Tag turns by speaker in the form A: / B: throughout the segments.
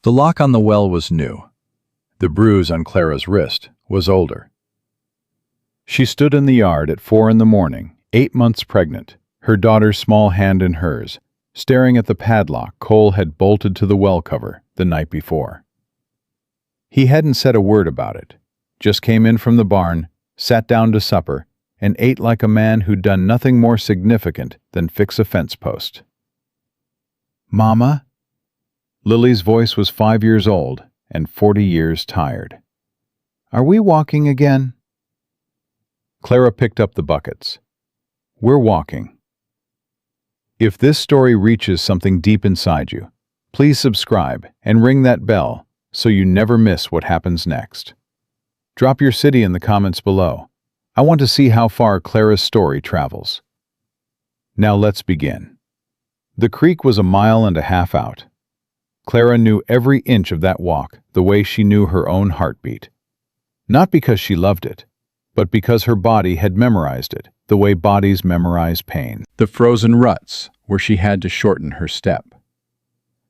A: The lock on the well was new. The bruise on Clara's wrist was older. She stood in the yard at 4 in the morning, 8 months pregnant, her daughter's small hand in hers, staring at the padlock Cole had bolted to the well cover the night before. He hadn't said a word about it, just came in from the barn, sat down to supper, and ate like a man who'd done nothing more significant than fix a fence post. "Mama?" Lily's voice was 5 years old and 40 years tired. "Are we walking again?" Clara picked up the buckets. "We're walking." If this story reaches something deep inside you, please subscribe and ring that bell so you never miss what happens next. Drop your city in the comments below. I want to see how far Clara's story travels. Now let's begin. The creek was a mile and a half out. Clara knew every inch of that walk the way she knew her own heartbeat. Not because she loved it, but because her body had memorized it the way bodies memorize pain. The frozen ruts where she had to shorten her step.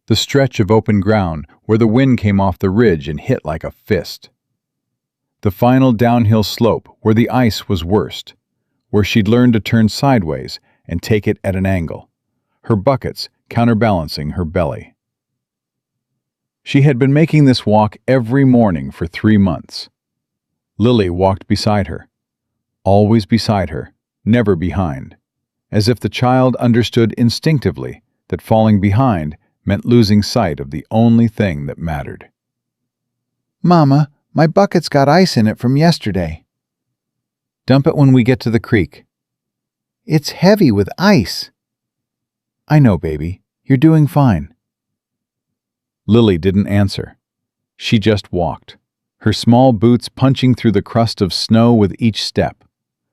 A: The stretch of open ground where the wind came off the ridge and hit like a fist. The final downhill slope where the ice was worst, where she'd learned to turn sideways and take it at an angle, her buckets counterbalancing her belly. She had been making this walk every morning for 3 months. Lily walked beside her, always beside her, never behind, as if the child understood instinctively that falling behind meant losing sight of the only thing that mattered. "Mama, my bucket's got ice in it from yesterday." "Dump it when we get to the creek." "It's heavy with ice." "I know, baby. You're doing fine." Lily didn't answer. She just walked, her small boots punching through the crust of snow with each step,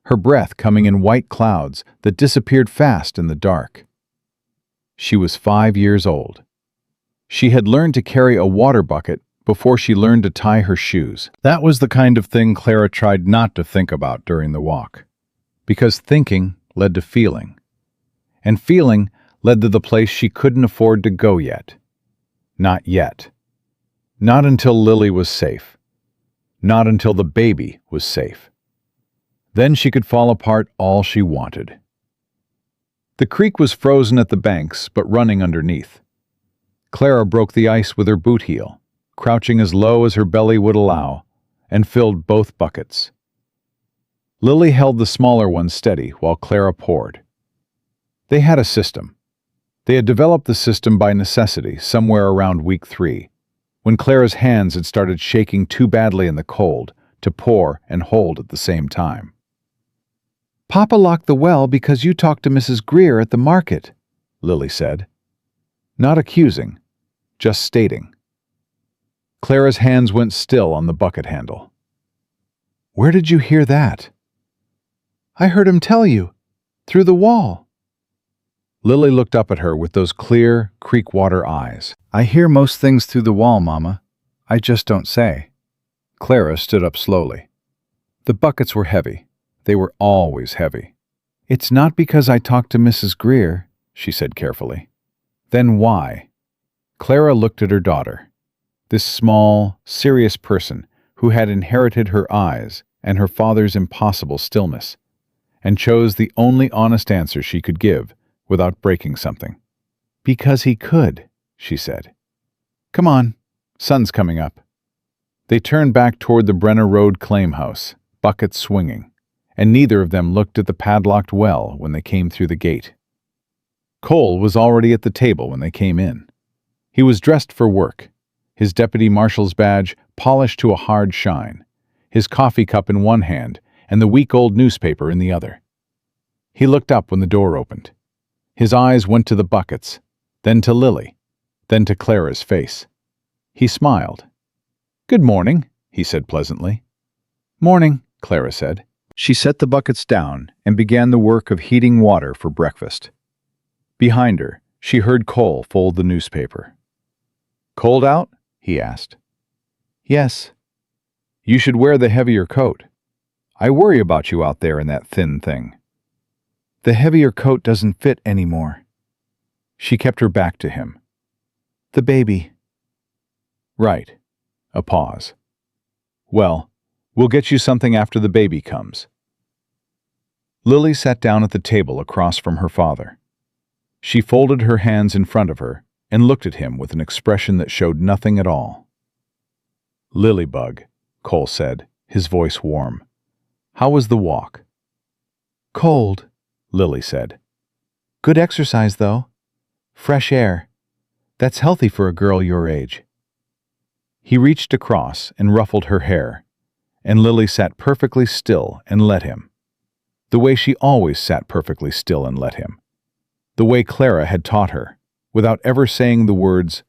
A: her breath coming in white clouds that disappeared fast in the dark. She was 5 years old. She had learned to carry a water bucket before she learned to tie her shoes. That was the kind of thing Clara tried not to think about during the walk, because thinking led to feeling, and feeling led to the place she couldn't afford to go yet. Not yet. Not until Lily was safe. Not until the baby was safe. Then she could fall apart all she wanted. The creek was frozen at the banks, but running underneath. Clara broke the ice with her boot heel, crouching as low as her belly would allow, and filled both buckets. Lily held the smaller one steady while Clara poured. They had a system. They had developed the system by necessity somewhere around week 3, when Clara's hands had started shaking too badly in the cold to pour and hold at the same time. "Papa locked the well because you talked to Mrs. Greer at the market," Lily said. Not accusing, just stating. Clara's hands went still on the bucket handle. "Where did you hear that?" "I heard him tell you. Through the wall." Lily looked up at her with those clear, creek water eyes. "I hear most things through the wall, Mama. I just don't say." Clara stood up slowly. The buckets were heavy. They were always heavy. "It's not because I talked to Mrs. Greer," she said carefully. "Then why?" Clara looked at her daughter, this small, serious person who had inherited her eyes and her father's impossible stillness, and chose the only honest answer she could give without breaking something. "Because he could," she said. "Come on, sun's coming up." They turned back toward the Brenner Road claim house, buckets swinging, and neither of them looked at the padlocked well when they came through the gate. Cole was already at the table when they came in. He was dressed for work, his deputy marshal's badge polished to a hard shine, his coffee cup in one hand and the week-old newspaper in the other. He looked up when the door opened. His eyes went to the buckets, then to Lily, then to Clara's face. He smiled. "Good morning," he said pleasantly. "Morning," Clara said. She set the buckets down and began the work of heating water for breakfast. Behind her, she heard Cole fold the newspaper. "Cold out?" he asked. "Yes." "You should wear the heavier coat. I worry about you out there in that thin thing." "The heavier coat doesn't fit anymore." She kept her back to him. "The baby." Right. A pause. Well, we'll get you something after the baby comes. Lily sat down at the table across from her father. She folded her hands in front of her and looked at him with an expression that showed nothing at all. "Lilybug," Cole said, his voice warm. "How was the walk?" "Cold," Lily said. "Good exercise, though. Fresh air. That's healthy for a girl your age." He reached across and ruffled her hair, and Lily sat perfectly still and let him. The way she always sat perfectly still and let him. The way Clara had taught her, without ever saying the words,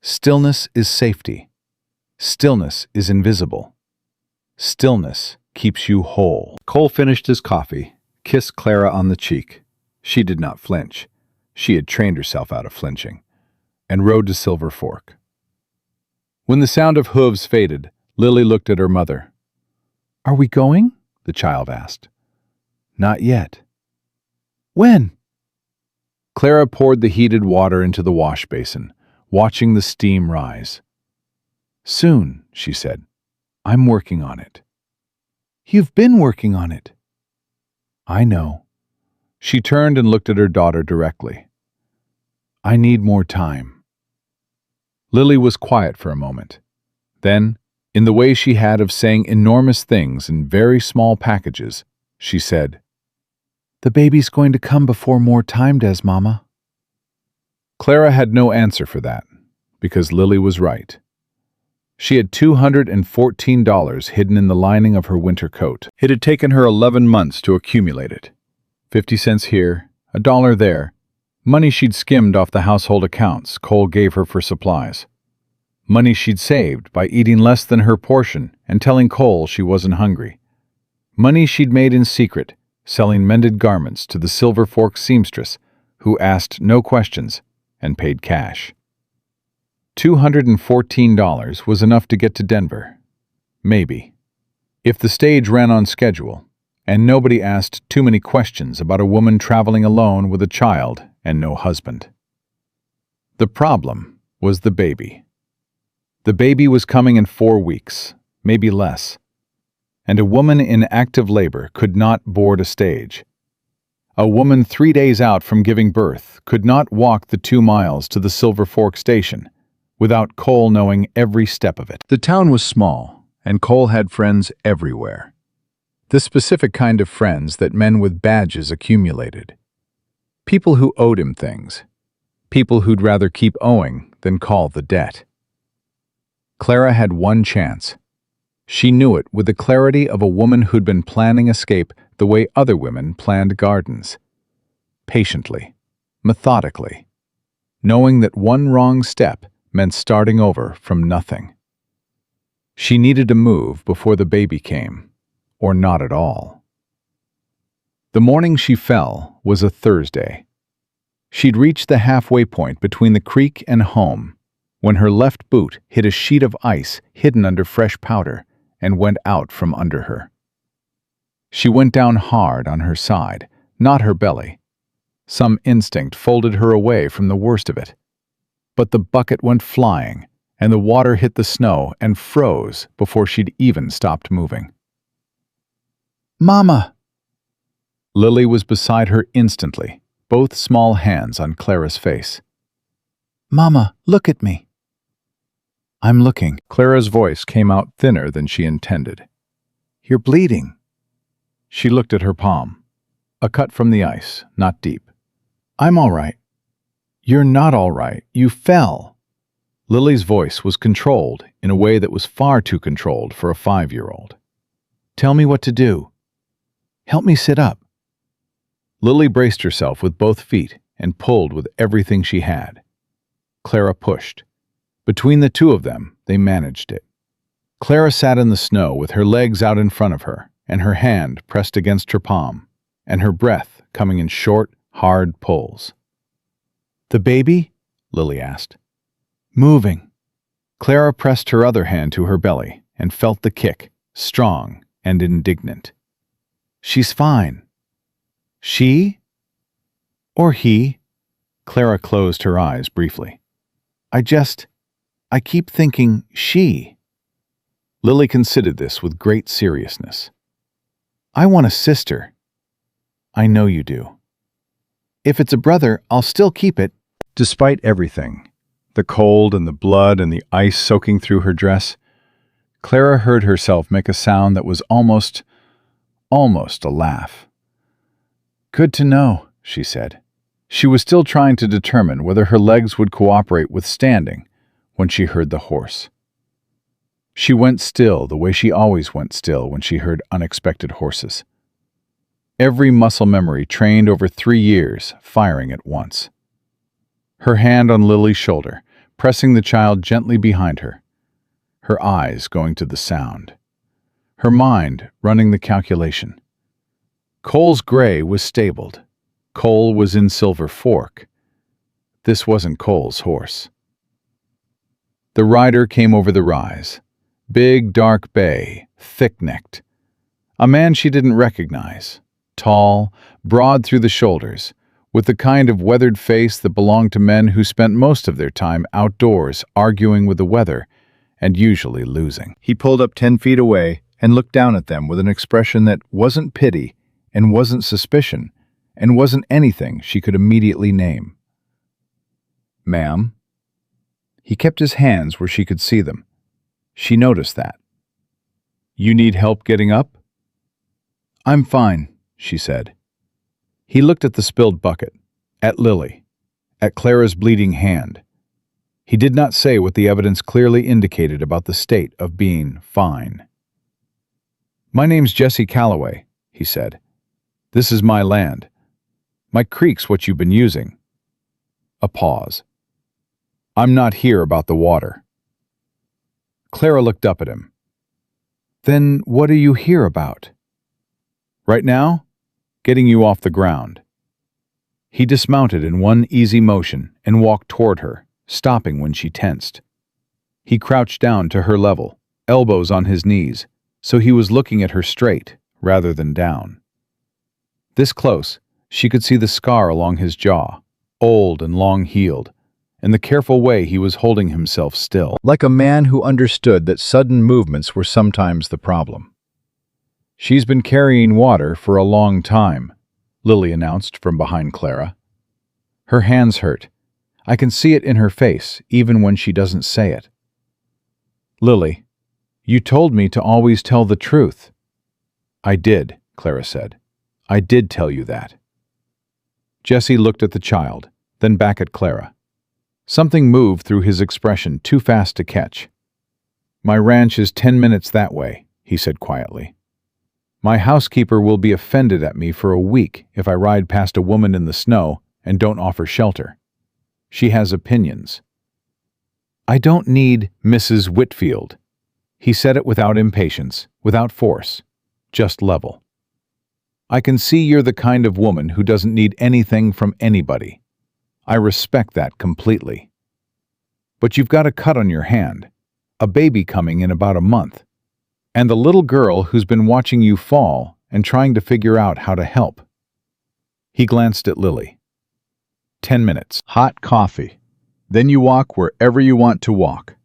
A: "Stillness is safety. Stillness is invisible. Stillness keeps you whole." Cole finished his coffee, kissed Clara on the cheek. She did not flinch. She had trained herself out of flinching, and rode to Silver Fork. When the sound of hooves faded, Lily looked at her mother. "Are we going?" the child asked. "Not yet." "When?" Clara poured the heated water into the wash basin, watching the steam rise. "Soon," she said. "I'm working on it." "You've been working on it." "I know." She turned and looked at her daughter directly. "I need more time." Lily was quiet for a moment. Then, in the way she had of saying enormous things in very small packages, she said, "The baby's going to come before more time does, Mama." Clara had no answer for that, because Lily was right. She had $214 hidden in the lining of her winter coat. It had taken her 11 months to accumulate it. 50 cents here, $1 there, money she'd skimmed off the household accounts Cole gave her for supplies. Money she'd saved by eating less than her portion and telling Cole she wasn't hungry. Money she'd made in secret, selling mended garments to the Silver Fork seamstress, who asked no questions and paid cash. $214 was enough to get to Denver. Maybe. If the stage ran on schedule, and nobody asked too many questions about a woman traveling alone with a child and no husband. The problem was the baby. The baby was coming in 4 weeks, maybe less, and a woman in active labor could not board a stage. A woman 3 days out from giving birth could not walk the 2 miles to the Silver Fork station without Cole knowing every step of it. The town was small, and Cole had friends everywhere. The specific kind of friends that men with badges accumulated. People who owed him things. People who'd rather keep owing than call the debt. Clara had one chance. She knew it with the clarity of a woman who'd been planning escape the way other women planned gardens. Patiently, methodically, knowing that one wrong step meant starting over from nothing. She needed to move before the baby came, or not at all. The morning she fell was a Thursday. She'd reached the halfway point between the creek and home when her left boot hit a sheet of ice hidden under fresh powder and went out from under her. She went down hard on her side, not her belly. Some instinct folded her away from the worst of it. But the bucket went flying, and the water hit the snow and froze before she'd even stopped moving. "Mama!" Lily was beside her instantly, both small hands on Clara's face. "Mama, look at me." "I'm looking." Clara's voice came out thinner than she intended. "You're bleeding." She looked at her palm. A cut from the ice, not deep. "I'm all right." "You're not all right. You fell." Lily's voice was controlled in a way that was far too controlled for a 5-year-old. "Tell me what to do. Help me sit up." Lily braced herself with both feet and pulled with everything she had. Clara pushed. Between the two of them, they managed it. Clara sat in the snow with her legs out in front of her and her hand pressed against her palm, and her breath coming in short, hard pulls. "The baby?" Lily asked. "Moving." Clara pressed her other hand to her belly and felt the kick, strong and indignant. "She's fine." "She? Or he?" Clara closed her eyes briefly. "I just..." I keep thinking she. Lily considered this with great seriousness. I want a sister. I know you do. If it's a brother, I'll still keep it. Despite everything, the cold and the blood and the ice soaking through her dress, Clara heard herself make a sound that was almost a laugh. Good to know, she said. She was still trying to determine whether her legs would cooperate with standing when she heard the horse. She went still the way she always went still when she heard unexpected horses. Every muscle memory trained over 3 years firing at once. Her hand on Lily's shoulder, pressing the child gently behind her. Her eyes going to the sound. Her mind running the calculation. Cole's gray was stabled. Cole was in Silver Fork. This wasn't Cole's horse. The rider came over the rise. Big, dark bay, thick-necked. A man she didn't recognize. Tall, broad through the shoulders, with the kind of weathered face that belonged to men who spent most of their time outdoors arguing with the weather and usually losing. He pulled up 10 feet away and looked down at them with an expression that wasn't pity and wasn't suspicion and wasn't anything she could immediately name. Ma'am? He kept his hands where she could see them. She noticed that. You need help getting up? I'm fine, she said. He looked at the spilled bucket, at Lily, at Clara's bleeding hand. He did not say what the evidence clearly indicated about the state of being fine. My name's Jesse Calloway, he said. This is my land. My creek's what you've been using. A pause. I'm not here about the water. Clara looked up at him. Then what are you here about? Right now, getting you off the ground. He dismounted in one easy motion and walked toward her, stopping when she tensed. He crouched down to her level, elbows on his knees, so he was looking at her straight rather than down. This close, she could see the scar along his jaw, old and long-healed, and the careful way he was holding himself still, like a man who understood that sudden movements were sometimes the problem. She's been carrying water for a long time, Lily announced from behind Clara. Her hands hurt. I can see it in her face, even when she doesn't say it. Lily, you told me to always tell the truth. I did, Clara said. I did tell you that. Jesse looked at the child, then back at Clara. Something moved through his expression too fast to catch. My ranch is 10 minutes that way, he said quietly. My housekeeper will be offended at me for a week if I ride past a woman in the snow and don't offer shelter. She has opinions. I don't need Mrs. Whitfield. He said it without impatience, without force, just level. I can see you're the kind of woman who doesn't need anything from anybody. I respect that completely. But you've got a cut on your hand, a baby coming in about a month, and the little girl who's been watching you fall and trying to figure out how to help. He glanced at Lily. 10 minutes. Hot coffee. Then you walk wherever you want to walk.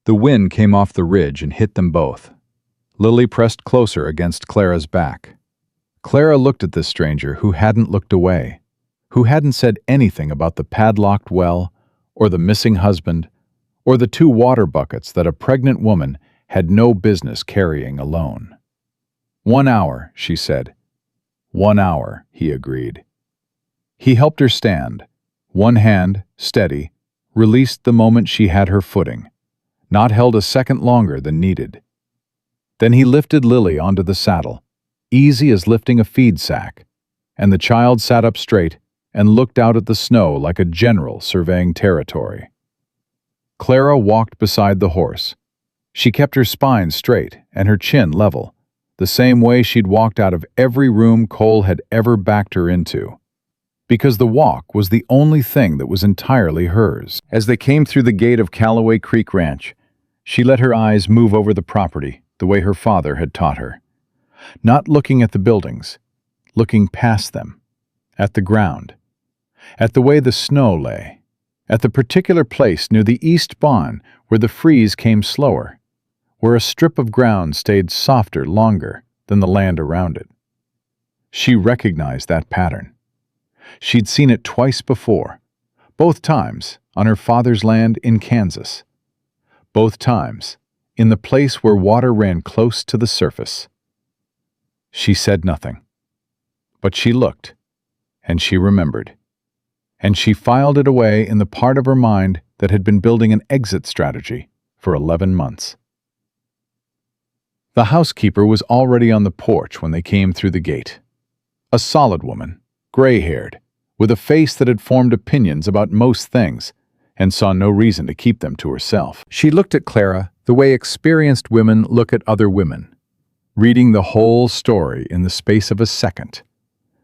A: The wind came off the ridge and hit them both. Lily pressed closer against Clara's back. Clara looked at this stranger who hadn't looked away, who hadn't said anything about the padlocked well, or the missing husband, or the 2 water buckets that a pregnant woman had no business carrying alone. 1 hour, she said. 1 hour, he agreed. He helped her stand, one hand, steady, released the moment she had her footing, not held a second longer than needed. Then he lifted Lily onto the saddle, easy as lifting a feed sack, and the child sat up straight and looked out at the snow like a general surveying territory. Clara walked beside the horse. She kept her spine straight and her chin level, the same way she'd walked out of every room Cole had ever backed her into, because the walk was the only thing that was entirely hers. As they came through the gate of Calloway Creek Ranch, she let her eyes move over the property the way her father had taught her, not looking at the buildings, looking past them, at the ground, at the way the snow lay, At the particular place near the east bahn where the freeze came slower, where a strip of ground stayed softer longer than the land around it. She recognized that pattern. She'd seen it twice before, both times on her father's land in Kansas. Both times in the place where water ran close to the surface. She said nothing, but she looked, and she remembered, and she filed it away in the part of her mind that had been building an exit strategy for 11 months. The housekeeper was already on the porch when they came through the gate. A solid woman, gray-haired, with a face that had formed opinions about most things and saw no reason to keep them to herself. She looked at Clara the way experienced women look at other women, reading the whole story in the space of a second.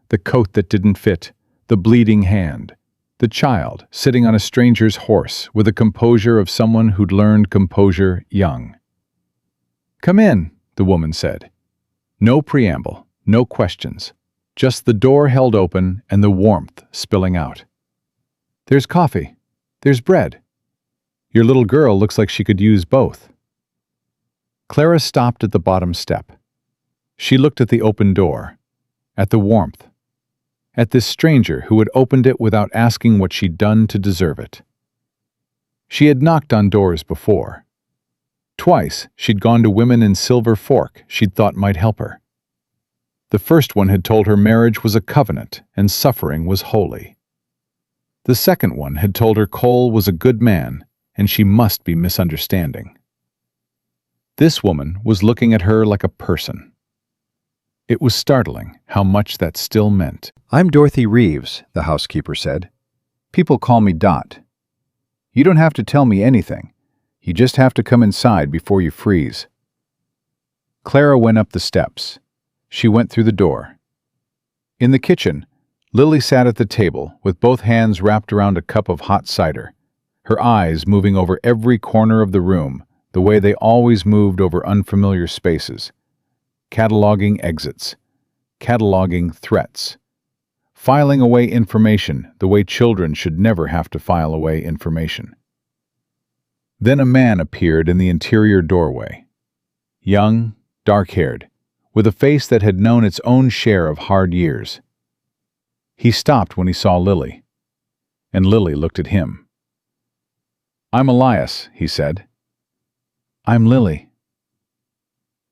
A: The coat that didn't fit, the bleeding hand, the child sitting on a stranger's horse with the composure of someone who'd learned composure young. "Come in," the woman said. No preamble, no questions, just the door held open and the warmth spilling out. "There's coffee. There's bread. Your little girl looks like she could use both." Clara stopped at the bottom step. She looked at the open door, at the warmth, at this stranger who had opened it without asking what she'd done to deserve it. She had knocked on doors before. Twice she'd gone to women in silver fork she'd thought might help her. The first one had told her marriage was a covenant and suffering was holy. The second one had told her Cole was a good man and she must be misunderstanding. This woman was looking at her like a person. It was startling how much that still meant.
B: "I'm Dorothy Reeves," the housekeeper said. "People call me Dot. You don't have to tell me anything. You just have to come inside before you freeze."
A: Clara went up the steps. She went through the door. In the kitchen, Lily sat at the table with both hands wrapped around a cup of hot cider, her eyes moving over every corner of the room the way they always moved over unfamiliar spaces, cataloging exits, cataloging threats, filing away information the way children should never have to file away information. Then a man appeared in the interior doorway. Young, dark-haired, with a face that had known its own share of hard years. He stopped when he saw Lily, and Lily looked at him. "I'm Elias," he said. "I'm Lily."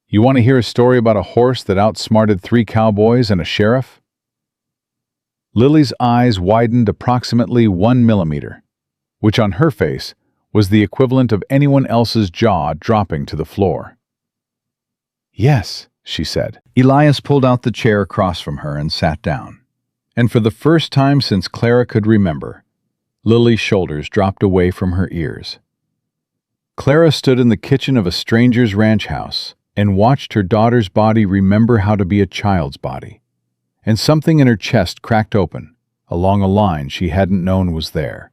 A: "You want to hear a story about a horse that outsmarted 3 cowboys and a sheriff?" Lily's eyes widened approximately 1 millimeter, which on her face was the equivalent of anyone else's jaw dropping to the floor. "Yes," she said. Elias pulled out the chair across from her and sat down. And for the first time since Clara could remember, Lily's shoulders dropped away from her ears. Clara stood in the kitchen of a stranger's ranch house and watched her daughter's body remember how to be a child's body. And something in her chest cracked open, along a line she hadn't known was there.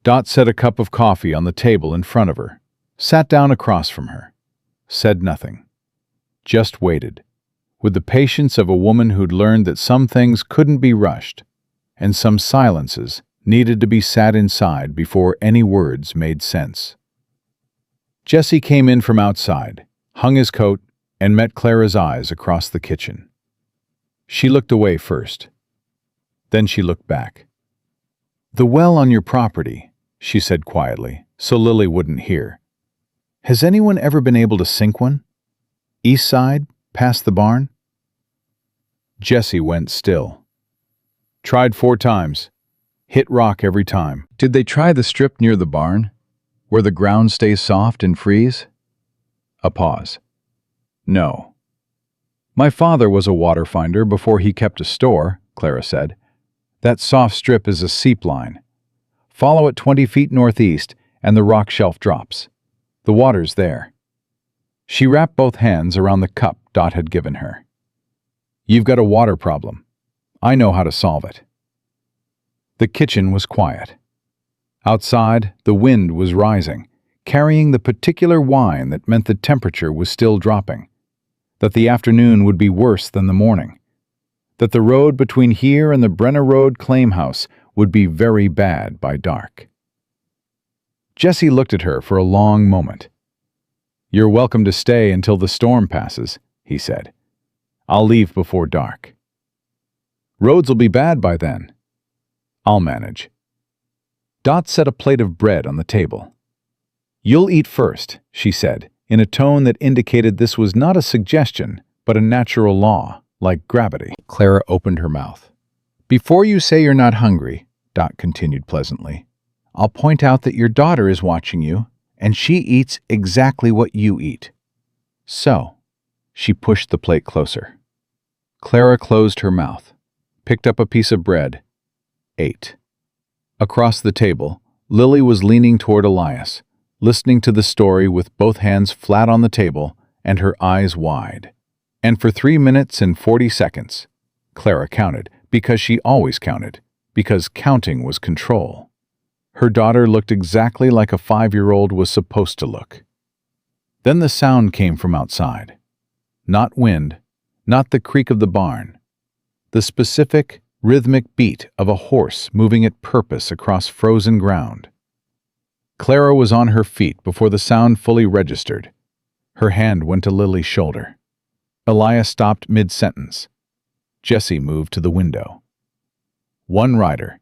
A: Dot set a cup of coffee on the table in front of her, sat down across from her, said nothing, just waited, with the patience of a woman who'd learned that some things couldn't be rushed, and some silences needed to be sat inside before any words made sense. Jesse came in from outside, hung his coat, and met Clara's eyes across the kitchen. She looked away first. Then she looked back. "The well on your property," she said quietly, so Lily wouldn't hear. "Has anyone ever been able to sink one? East side, past the barn?" Jesse went still. "Tried 4 times. Hit rock every time."
B: "Did they try the strip near the barn, where the ground stays soft and freeze?"
A: A pause.
B: "No. My father was a water finder before he kept a store," Clara said. "That soft strip is a seep line. Follow it 20 feet northeast and the rock shelf drops. The water's there." She wrapped both hands around the cup Dot had given her. "You've got a water problem. I know how to solve it." The kitchen was quiet. Outside, the wind was rising, carrying the particular whine that meant the temperature was still dropping, that the afternoon would be worse than the morning, that the road between here and the Brenner Road claim house would be very bad by dark. Jesse looked at her for a long moment. "You're welcome to stay until the storm passes," he said. "I'll leave before dark." "Roads'll be bad by then." "I'll manage." Dot set a plate of bread on the table. "You'll eat first," she said, in a tone that indicated this was not a suggestion, but a natural law, like gravity. Clara opened her mouth. "Before you say you're not hungry," Dot continued pleasantly, "I'll point out that your daughter is watching you, and she eats exactly what you eat. So," she pushed the plate closer. Clara closed her mouth, picked up a piece of bread, ate. Across the table, Lily was leaning toward Elias, listening to the story with both hands flat on the table and her eyes wide. And for 3 minutes and 40 seconds, Clara counted, because she always counted, because counting was control. Her daughter looked exactly like a 5-year-old was supposed to look. Then the sound came from outside. Not wind, not the creak of the barn. The specific, rhythmic beat of a horse moving at purpose across frozen ground. Clara was on her feet before the sound fully registered. Her hand went to Lily's shoulder. Elias stopped mid-sentence. Jesse moved to the window. One rider,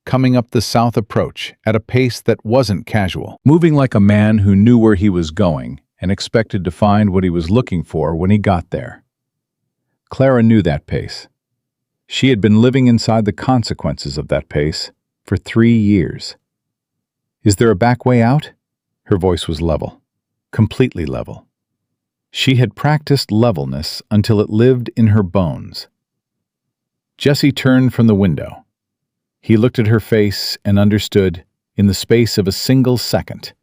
B: coming up the south approach at a pace that wasn't casual, moving like a man who knew where he was going and expected to find what he was looking for when he got there. Clara knew that pace. She had been living inside the consequences of that pace for 3 years. "Is there a back way out?" Her voice was level, completely level. She had practiced levelness until it lived in her bones. Jesse turned from the window. He looked at her face and understood, in the space of a single second,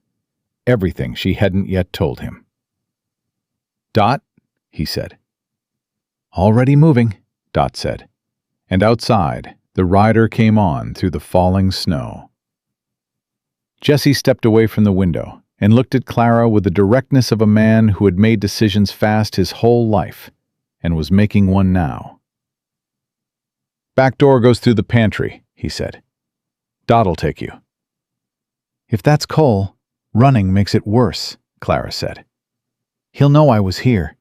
B: everything she hadn't yet told him. "Dot," he said. "Already moving," Dot said. And outside, the rider came on through the falling snow. Jesse stepped away from the window and looked at Clara with the directness of a man who had made decisions fast his whole life and was making one now. "Back door goes through the pantry," he said. "Dot'll take you." "If that's Cole, running makes it worse," Clara said. "He'll know I was here.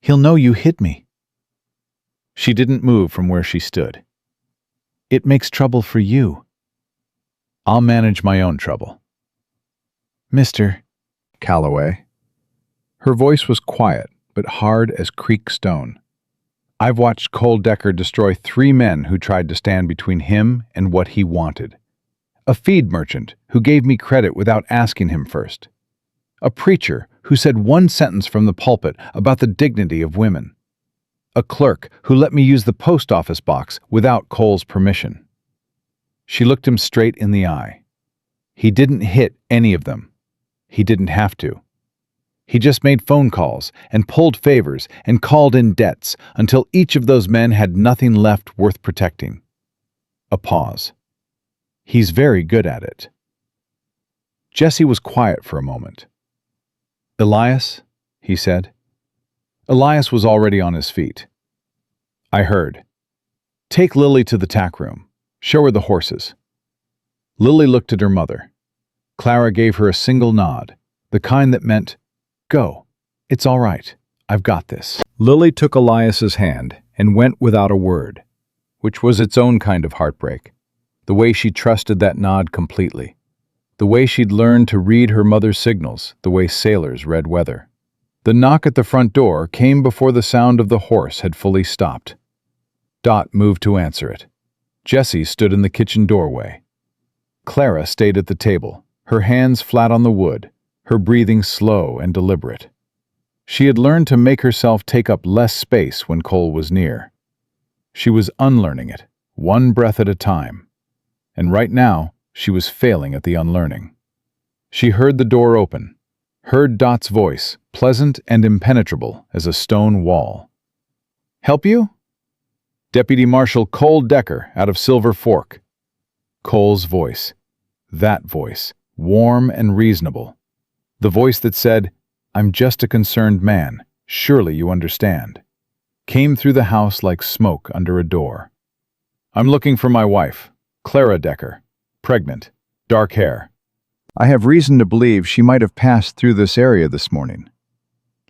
B: He'll know you hit me." She didn't move from where she stood. "It makes trouble for you." "I'll manage my own trouble." "Mr. Calloway." Her voice was quiet, but hard as creek stone. "I've watched Cole Decker destroy 3 men who tried to stand between him and what he wanted. A feed merchant who gave me credit without asking him first. A preacher who said one sentence from the pulpit about the dignity of women. A clerk who let me use the post office box without Cole's permission." She looked him straight in the eye. He didn't hit any of them. He didn't have to. He just made phone calls and pulled favors and called in debts until each of those men had nothing left worth protecting. A pause. "He's very good at it." Jesse was quiet for a moment. "Elias?" he said. Elias was already on his feet. "I heard. Take Lily to the tack room. Show her the horses." Lily looked at her mother. Clara gave her a single nod, the kind that meant, "Go. It's all right. I've got this." Lily took Elias's hand and went without a word, which was its own kind of heartbreak. The way she trusted that nod completely. The way she'd learned to read her mother's signals, the way sailors read weather. The knock at the front door came before the sound of the horse had fully stopped. Dot moved to answer it. Jesse stood in the kitchen doorway. Clara stayed at the table, her hands flat on the wood, her breathing slow and deliberate. She had learned to make herself take up less space when Cole was near. She was unlearning it, one breath at a time. And right now, she was failing at the unlearning. She heard the door open, heard Dot's voice, pleasant and impenetrable as a stone wall. "Help you?" "Deputy Marshal Cole Decker out of Silver Fork." Cole's voice. That voice, warm and reasonable. The voice that said, "I'm just a concerned man. Surely you understand." Came through the house like smoke under a door. "I'm looking for my wife,"
A: Clara Decker, pregnant, dark hair.
B: I have reason to believe she might have passed through this area this morning.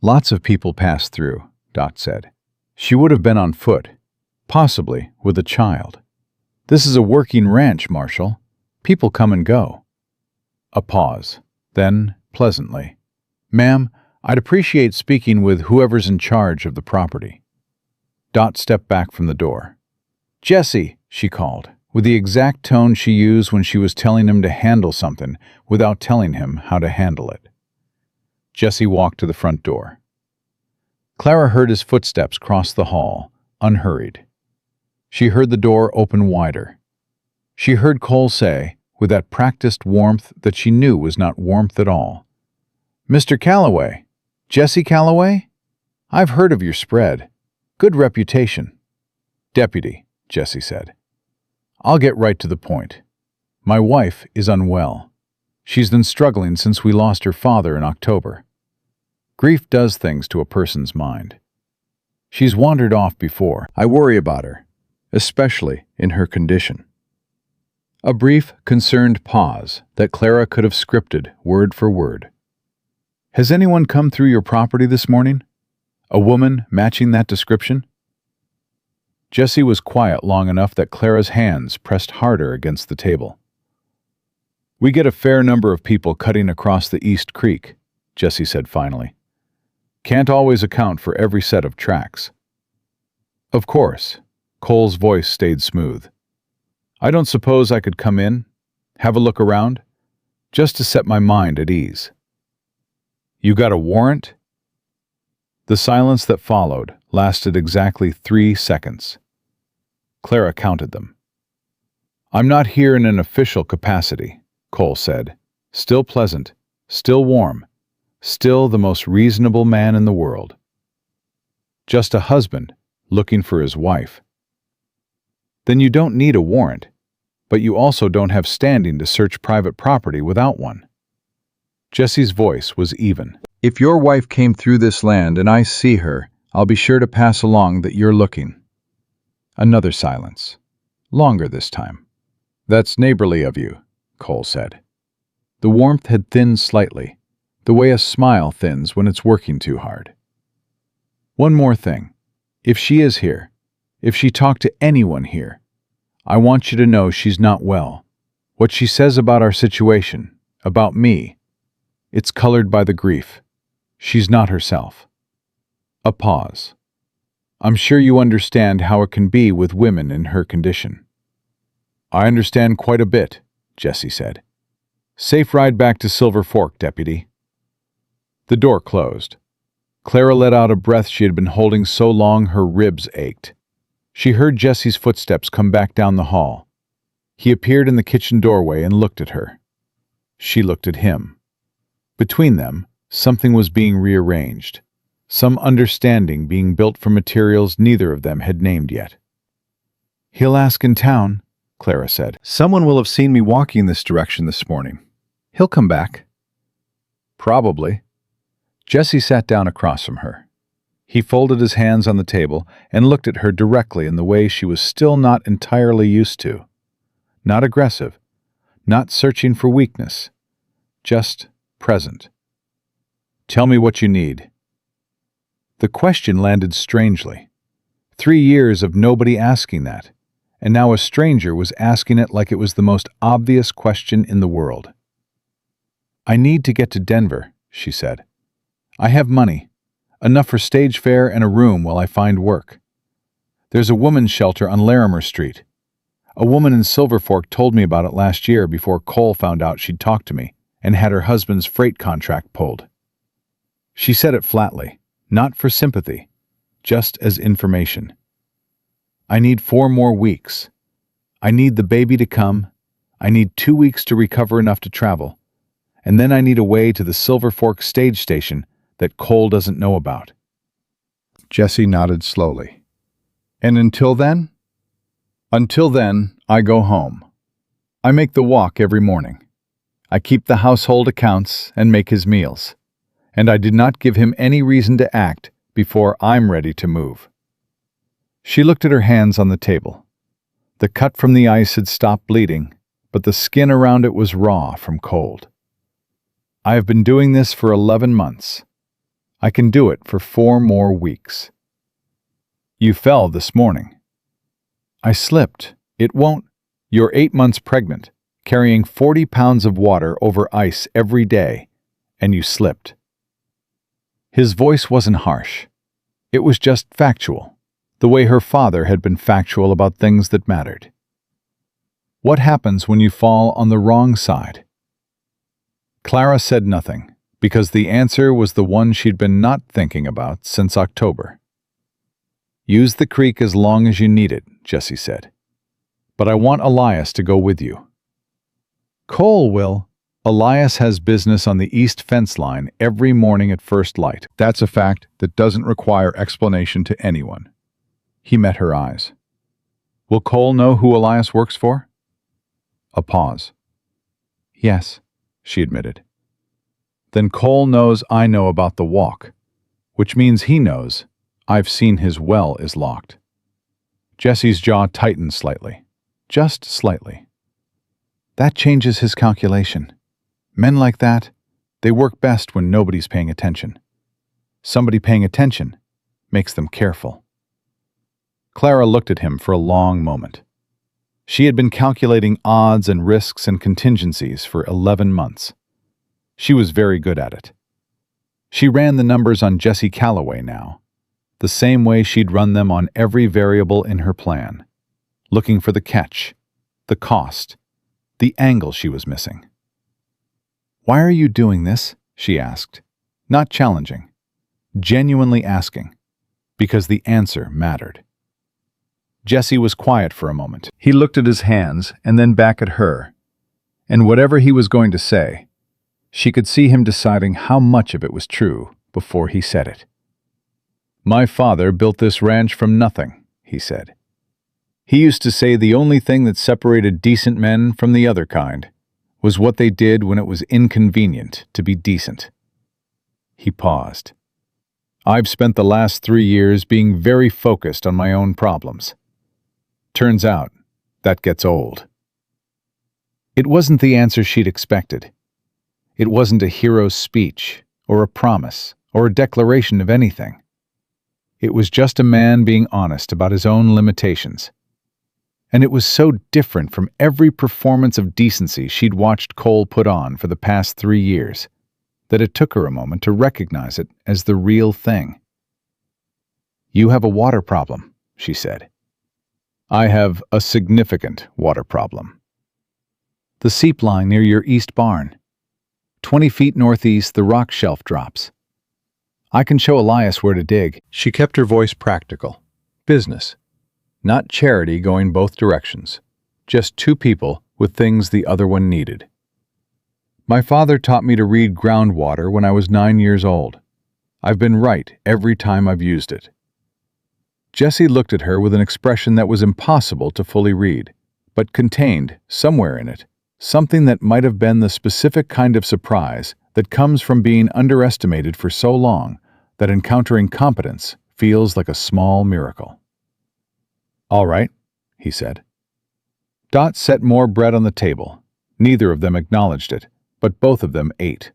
B: Lots of people pass through, Dot said. She would have been on foot, possibly with a child. This is a working ranch, Marshal. People come and go. A pause. Then, pleasantly, "Ma'am, I'd appreciate speaking with whoever's in charge of the property." Dot stepped back from the door. "Jesse," she called, with the exact tone she used when she was telling him to handle something without telling him how to handle it. Jesse walked to the front door. Clara heard his footsteps cross the hall, unhurried. She heard the door open wider. She heard Cole say, with that practiced warmth that she knew was not warmth at all, "Mr. Calloway, Jesse Calloway? I've heard of your spread. Good reputation." "Deputy," Jesse said. "I'll get right to the point. My wife is unwell. She's been struggling since we lost her father in October. Grief does things to a person's mind. She's wandered off before. I worry about her, especially in her condition." A brief, concerned pause that Clara could have scripted word for word. "Has anyone come through your property this morning? A woman matching that description?" Jesse was quiet long enough that Clara's hands pressed harder against the table. "We get a fair number of people cutting across the East Creek," Jesse said finally. "Can't always account for every set of tracks." "Of course," Cole's voice stayed smooth. "I don't suppose I could come in, have a look around, just to set my mind at ease." "You got a warrant?" The silence that followed lasted exactly 3 seconds. Clara counted them. "I'm not here in an official capacity," Cole said, still pleasant, still warm, still the most reasonable man in the world. "Just a husband looking for his wife." "Then you don't need a warrant, but you also don't have standing to search private property without one." Jesse's voice was even. "If your wife came through this land and I see her, I'll be sure to pass along that you're looking." Another silence. Longer this time. "That's neighborly of you," Cole said. The warmth had thinned slightly, the way a smile thins when it's working too hard. "One more thing. If she is here, if she talked to anyone here, I want you to know she's not well. What she says about our situation, about me, it's colored by the grief. She's not herself." A pause. "I'm sure you understand how it can be with women in her condition." "I understand quite a bit," Jesse said. "Safe ride back to Silver Fork, Deputy." The door closed. Clara let out a breath she had been holding so long her ribs ached. She heard Jesse's footsteps come back down the hall. He appeared in the kitchen doorway and looked at her. She looked at him. Between them, something was being rearranged, some understanding being built from materials neither of them had named yet. "He'll ask in town," Clara said. "Someone will have seen me walking this direction this morning. He'll come back." "Probably." Jesse sat down across from her. He folded his hands on the table and looked at her directly in the way she was still not entirely used to. Not aggressive, not searching for weakness, just present. "Tell me what you need." The question landed strangely. 3 years of nobody asking that, and now a stranger was asking it like it was the most obvious question in the world. "I need to get to Denver," she said. "I have money, enough for stage fare and a room while I find work. There's a woman's shelter on Larimer Street. A woman in Silver Fork told me about it last year before Cole found out she'd talked to me and had her husband's freight contract pulled." She said it flatly, not for sympathy, just as information. "I need 4 more weeks. I need the baby to come. I need 2 weeks to recover enough to travel. And then I need a way to the Silver Fork stage station that Cole doesn't know about." Jesse nodded slowly. "And until then?" "Until then, I go home. I make the walk every morning. I keep the household accounts and make his meals. And I did not give him any reason to act before I'm ready to move." She looked at her hands on the table.
A: The cut from the ice had stopped bleeding, but the skin around it was raw from cold. I have been doing this for 11 months. I can do it for 4 more weeks. You fell this morning. I slipped. It won't. You're 8 months pregnant, carrying 40 pounds of water over ice every day, and you slipped. His voice wasn't harsh. It was just factual, the way her father had been factual about things that mattered. What happens when you fall on the wrong side? Clara said nothing, because the answer was the one she'd been not thinking about since October. Use the creek as long as you need it, Jesse said. But I want Elias to go with you. Cole will. Elias has business on the east fence line every morning at first light. That's a fact that doesn't require explanation to anyone. He met her eyes. Will Cole know who Elias works for? A pause. Yes, she admitted. Then Cole knows I know about the walk, which means he knows I've seen his well is locked. Jesse's jaw tightened slightly, just slightly. That changes his calculation. Men like that, they work best when nobody's paying attention. Somebody paying attention makes them careful. Clara looked at him for a long moment. She had been calculating odds and risks and contingencies for 11 months. She was very good at it. She ran the numbers on Jesse Calloway now, the same way she'd run them on every variable in her plan, looking for the catch, the cost, the angle she was missing. Why are you doing this? She asked, not challenging, genuinely asking, because the answer mattered. Jesse was quiet for a moment. He looked at his hands and then back at her, and whatever he was going to say, she could see him deciding how much of it was true before he said it. My father built this ranch from nothing, he said. He used to say the only thing that separated decent men from the other kind was what they did when it was inconvenient to be decent. He paused. I've spent the last 3 years being very focused on my own problems. Turns out, that gets old. It wasn't the answer she'd expected. It wasn't a hero's speech, or a promise, or a declaration of anything. It was just a man being honest about his own limitations. And it was so different from every performance of decency she'd watched Cole put on for the past 3 years that it took her a moment to recognize it as the real thing. You have a water problem, she said. I have a significant water problem. The seep line near your east barn. 20 feet northeast, the rock shelf drops. I can show Elias where to dig. She kept her voice practical. Business. Not charity going both directions. Just 2 people with things the other one needed. My father taught me to read groundwater when I was 9 years old. I've been right every time I've used it. Jesse looked at her with an expression that was impossible to fully read, but contained, somewhere in it, something that might have been the specific kind of surprise that comes from being underestimated for so long that encountering competence feels like a small miracle. All right, he said. Dot set more bread on the table. Neither of them acknowledged it, but both of them ate.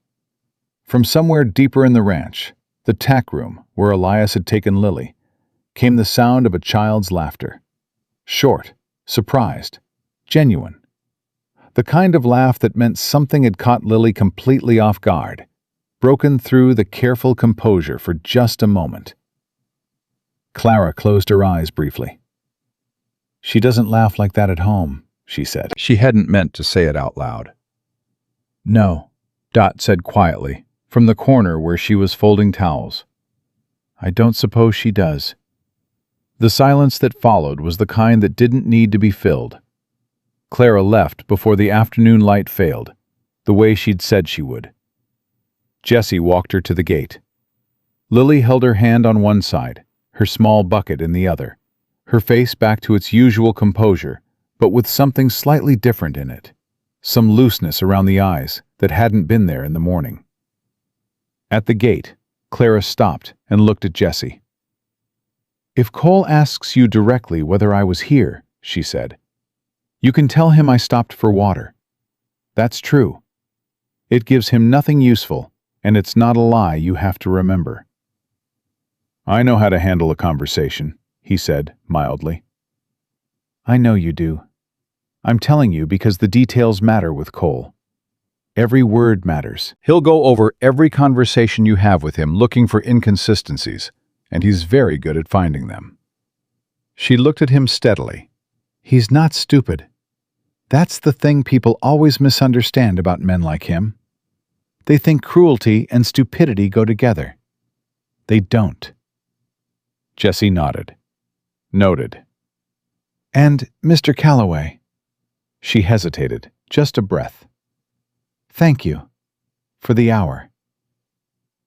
A: From somewhere deeper in the ranch, the tack room where Elias had taken Lily, came the sound of a child's laughter. Short, surprised, genuine. The kind of laugh that meant something had caught Lily completely off guard, broken through the careful composure for just a moment. Clara closed her eyes briefly. She doesn't laugh like that at home, she said. She hadn't meant to say it out loud. No, Dot said quietly, from the corner where she was folding towels. I don't suppose she does. The silence that followed was the kind that didn't need to be filled. Clara left before the afternoon light failed, the way she'd said she would. Jesse walked her to the gate. Lily held her hand on one side, her small bucket in the other, her face back to its usual composure, but with something slightly different in it, some looseness around the eyes that hadn't been there in the morning. At the gate, Clara stopped and looked at Jesse. If Cole asks you directly whether I was here, she said, You can tell him I stopped for water. That's true. It gives him nothing useful, and it's not a lie you have to remember. I know how to handle a conversation, he said mildly. I know you do. I'm telling you because the details matter with Cole. Every word matters.
B: He'll go over every conversation you have with him looking for inconsistencies, and he's very good at finding them. She looked at him steadily. He's not stupid. That's the thing people always misunderstand about men like him. They think cruelty and stupidity go together. They don't.
A: Jesse nodded. Noted.
B: And Mr. Calloway.
A: She hesitated, just a breath.
B: Thank you. For the hour.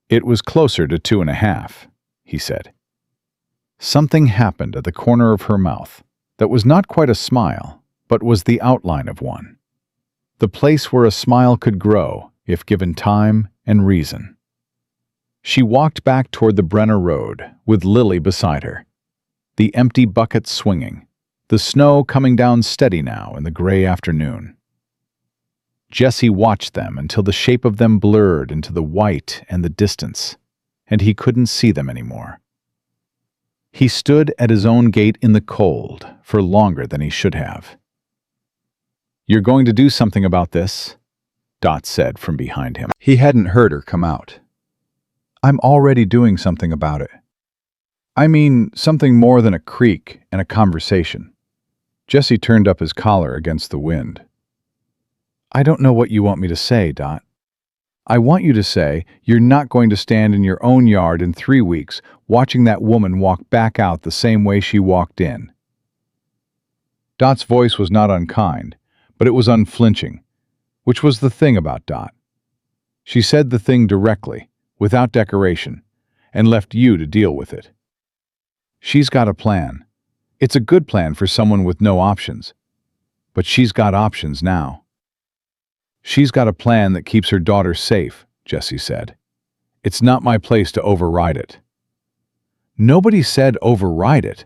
A: It was closer to 2.5, he said. Something happened at the corner of her mouth that was not quite a smile, but was the outline of one. The place where a smile could grow if given time and reason. She walked back toward the Brenner Road with Lily beside her, the empty bucket swinging, the snow coming down steady now in the gray afternoon. Jesse watched them until the shape of them blurred into the white and the distance, and he couldn't see them anymore. He stood at his own gate in the cold for longer than he should have. You're going to do something about this, Dot said from behind him.
B: He hadn't heard her come out. I'm already doing something about it. I mean, something more than a creak and a conversation. Jesse turned up his collar against the wind. I don't know what you want me to say, Dot. I want you to say you're not going to stand in your own yard in 3 weeks watching that woman walk back out the same way she walked in. Dot's voice was not unkind, but it was unflinching, which was the thing about Dot. She said the thing directly, without decoration, and left you to deal with it. She's got a plan. It's a good plan for someone with no options. But she's got options now. She's got a plan that keeps her daughter safe, Jesse said. It's not my place to override it. Nobody said override it.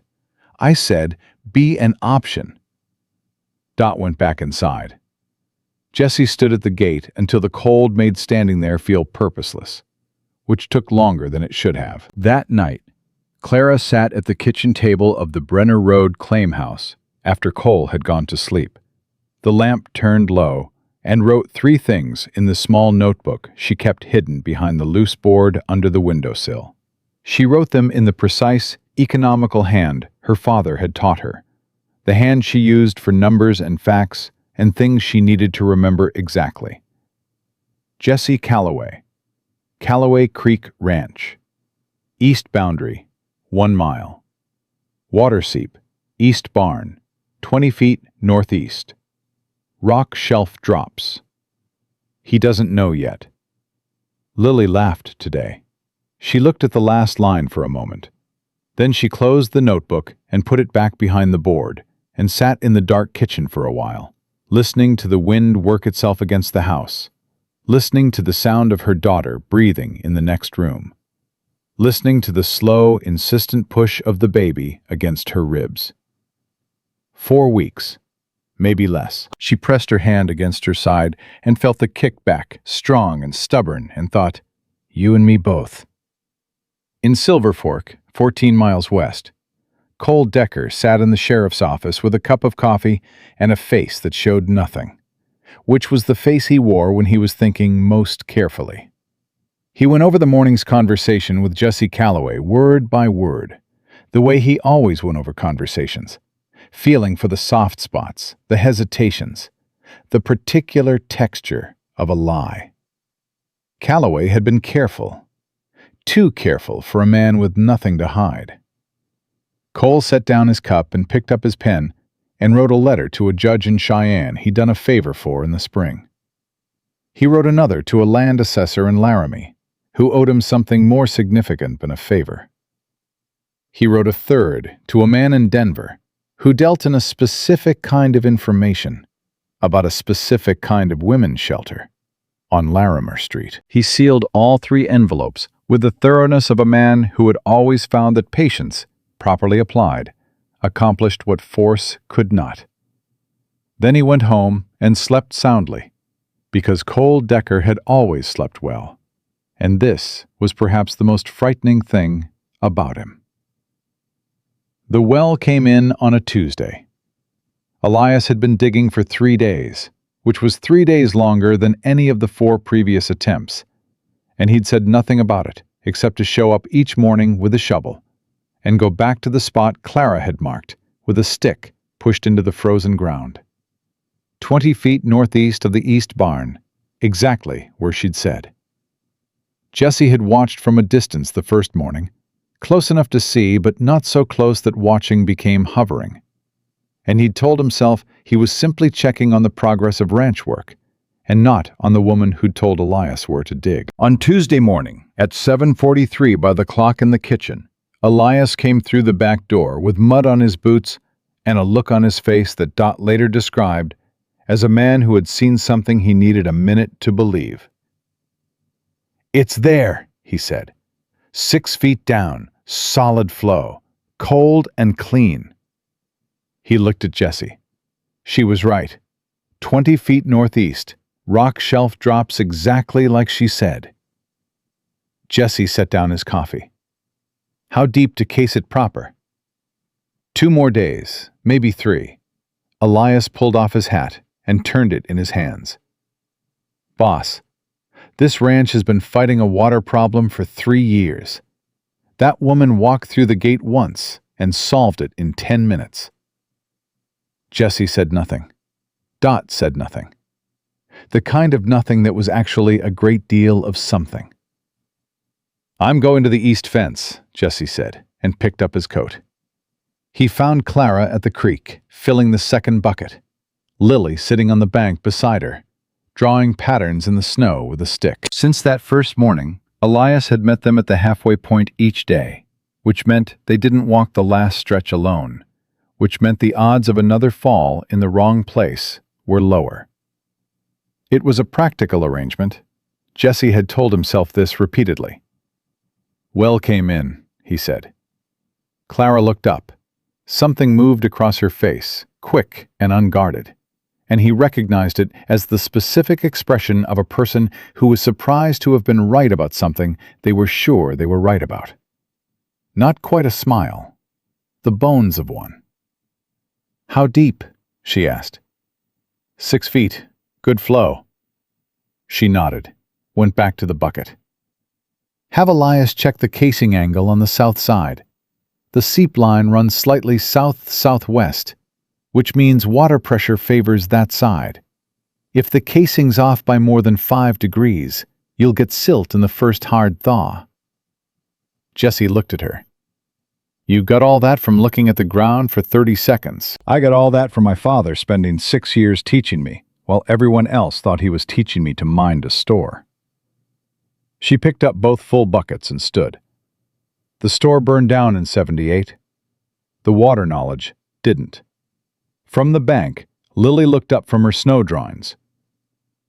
B: I said be an option. Dot went back inside. Jesse stood at the gate until the cold made standing there feel purposeless, which took longer than it should have. That night, Clara sat at the kitchen table of the Brenner Road claim house after Cole had gone to sleep. The lamp turned low and wrote 3 things in the small notebook she kept hidden behind the loose board under the windowsill. She wrote them in the precise, economical hand her father had taught her, the hand she used for numbers and facts and things she needed to remember exactly. Jesse Calloway, Calloway Creek Ranch, East Boundary, 1 mile. Water seep, East Barn, 20 feet northeast. Rock shelf drops. He doesn't know yet. Lily laughed today. She looked at the last line for a moment. Then she closed the notebook and put it back behind the board and sat in the dark kitchen for a while, listening to the wind work itself against the house, listening to the sound of her daughter breathing in the next room, listening to the slow, insistent push of the baby against her ribs. 4 weeks. Maybe less. She pressed her hand against her side and felt the kickback, strong and stubborn, and thought, you and me both. In Silver Fork, 14 miles west, Cole Decker sat in the sheriff's office with a cup of coffee and a face that showed nothing, which was the face he wore when he was thinking most carefully. He went over the morning's conversation with Jesse Calloway word by word, the way he always went over conversations, feeling for the soft spots, the hesitations, the particular texture of a lie. Calloway had been careful, too careful for a man with nothing to hide. Cole set down his cup and picked up his pen and wrote a letter to a judge in Cheyenne he'd done a favor for in the spring. He wrote another to a land assessor in Laramie, who owed him something more significant than a favor. He wrote a third to a man in Denver who dealt in a specific kind of information about a specific kind of women's shelter on Larimer Street. He sealed all 3 envelopes with the thoroughness of a man who had always found that patience, properly applied, accomplished what force could not. Then he went home and slept soundly, because Cole Decker had always slept well, and this was perhaps the most frightening thing about him. The well came in on a Tuesday. Elias had been digging for 3 days, which was 3 days longer than any of the 4 previous attempts, and he'd said nothing about it except to show up each morning with a shovel and go back to the spot Clara had marked with a stick pushed into the frozen ground. 20 feet northeast of the east barn, exactly where she'd said. Jesse had watched from a distance the first morning, close enough to see but not so close that watching became hovering. And he'd told himself he was simply checking on the progress of ranch work, and not on the woman who'd told Elias where to dig. On Tuesday morning, at 7:43 by the clock in the kitchen, Elias came through the back door with mud on his boots and a look on his face that Dot later described as a man who had seen something he needed a minute to believe. "It's there," he said. 6 feet down, solid flow, cold and clean. He looked at Jesse. She was right. 20 feet northeast, rock shelf drops exactly like she said. Jesse set down his coffee. How deep to case it proper? 2 more days, maybe 3. Elias pulled off his hat and turned it in his hands. "Boss, this ranch has been fighting a water problem for 3 years. That woman walked through the gate once and solved it in 10 minutes. Jesse said nothing. Dot said nothing. The kind of nothing that was actually a great deal of something. "I'm going to the east fence," Jesse said, and picked up his coat. He found Clara at the creek, filling the second bucket. Lily sitting on the bank beside her, drawing patterns in the snow with a stick. Since that first morning, Elias had met them at the halfway point each day, which meant they didn't walk the last stretch alone, which meant the odds of another fall in the wrong place were lower. It was a practical arrangement. Jesse had told himself this repeatedly. "Well came in," he said. Clara looked up. Something moved across her face, quick and unguarded, and he recognized it as the specific expression of a person who was surprised to have been right about something they were sure they were right about. Not quite a smile, the bones of one. "How deep?" she asked. 6 feet. Good flow." She nodded, went back to the bucket. "Have Elias check the casing angle on the south side. The seep line runs slightly south-southwest, which means water pressure favors that side. If the casing's off by more than 5 degrees, you'll get silt in the first hard thaw." Jesse looked at her. "You got all that from looking at the ground for 30 seconds. I got all that from my father spending 6 years teaching me, while everyone else thought he was teaching me to mind a store." She picked up both full buckets and stood. The store burned down in 78. The water knowledge didn't. From the bank, Lily looked up from her snow drawings.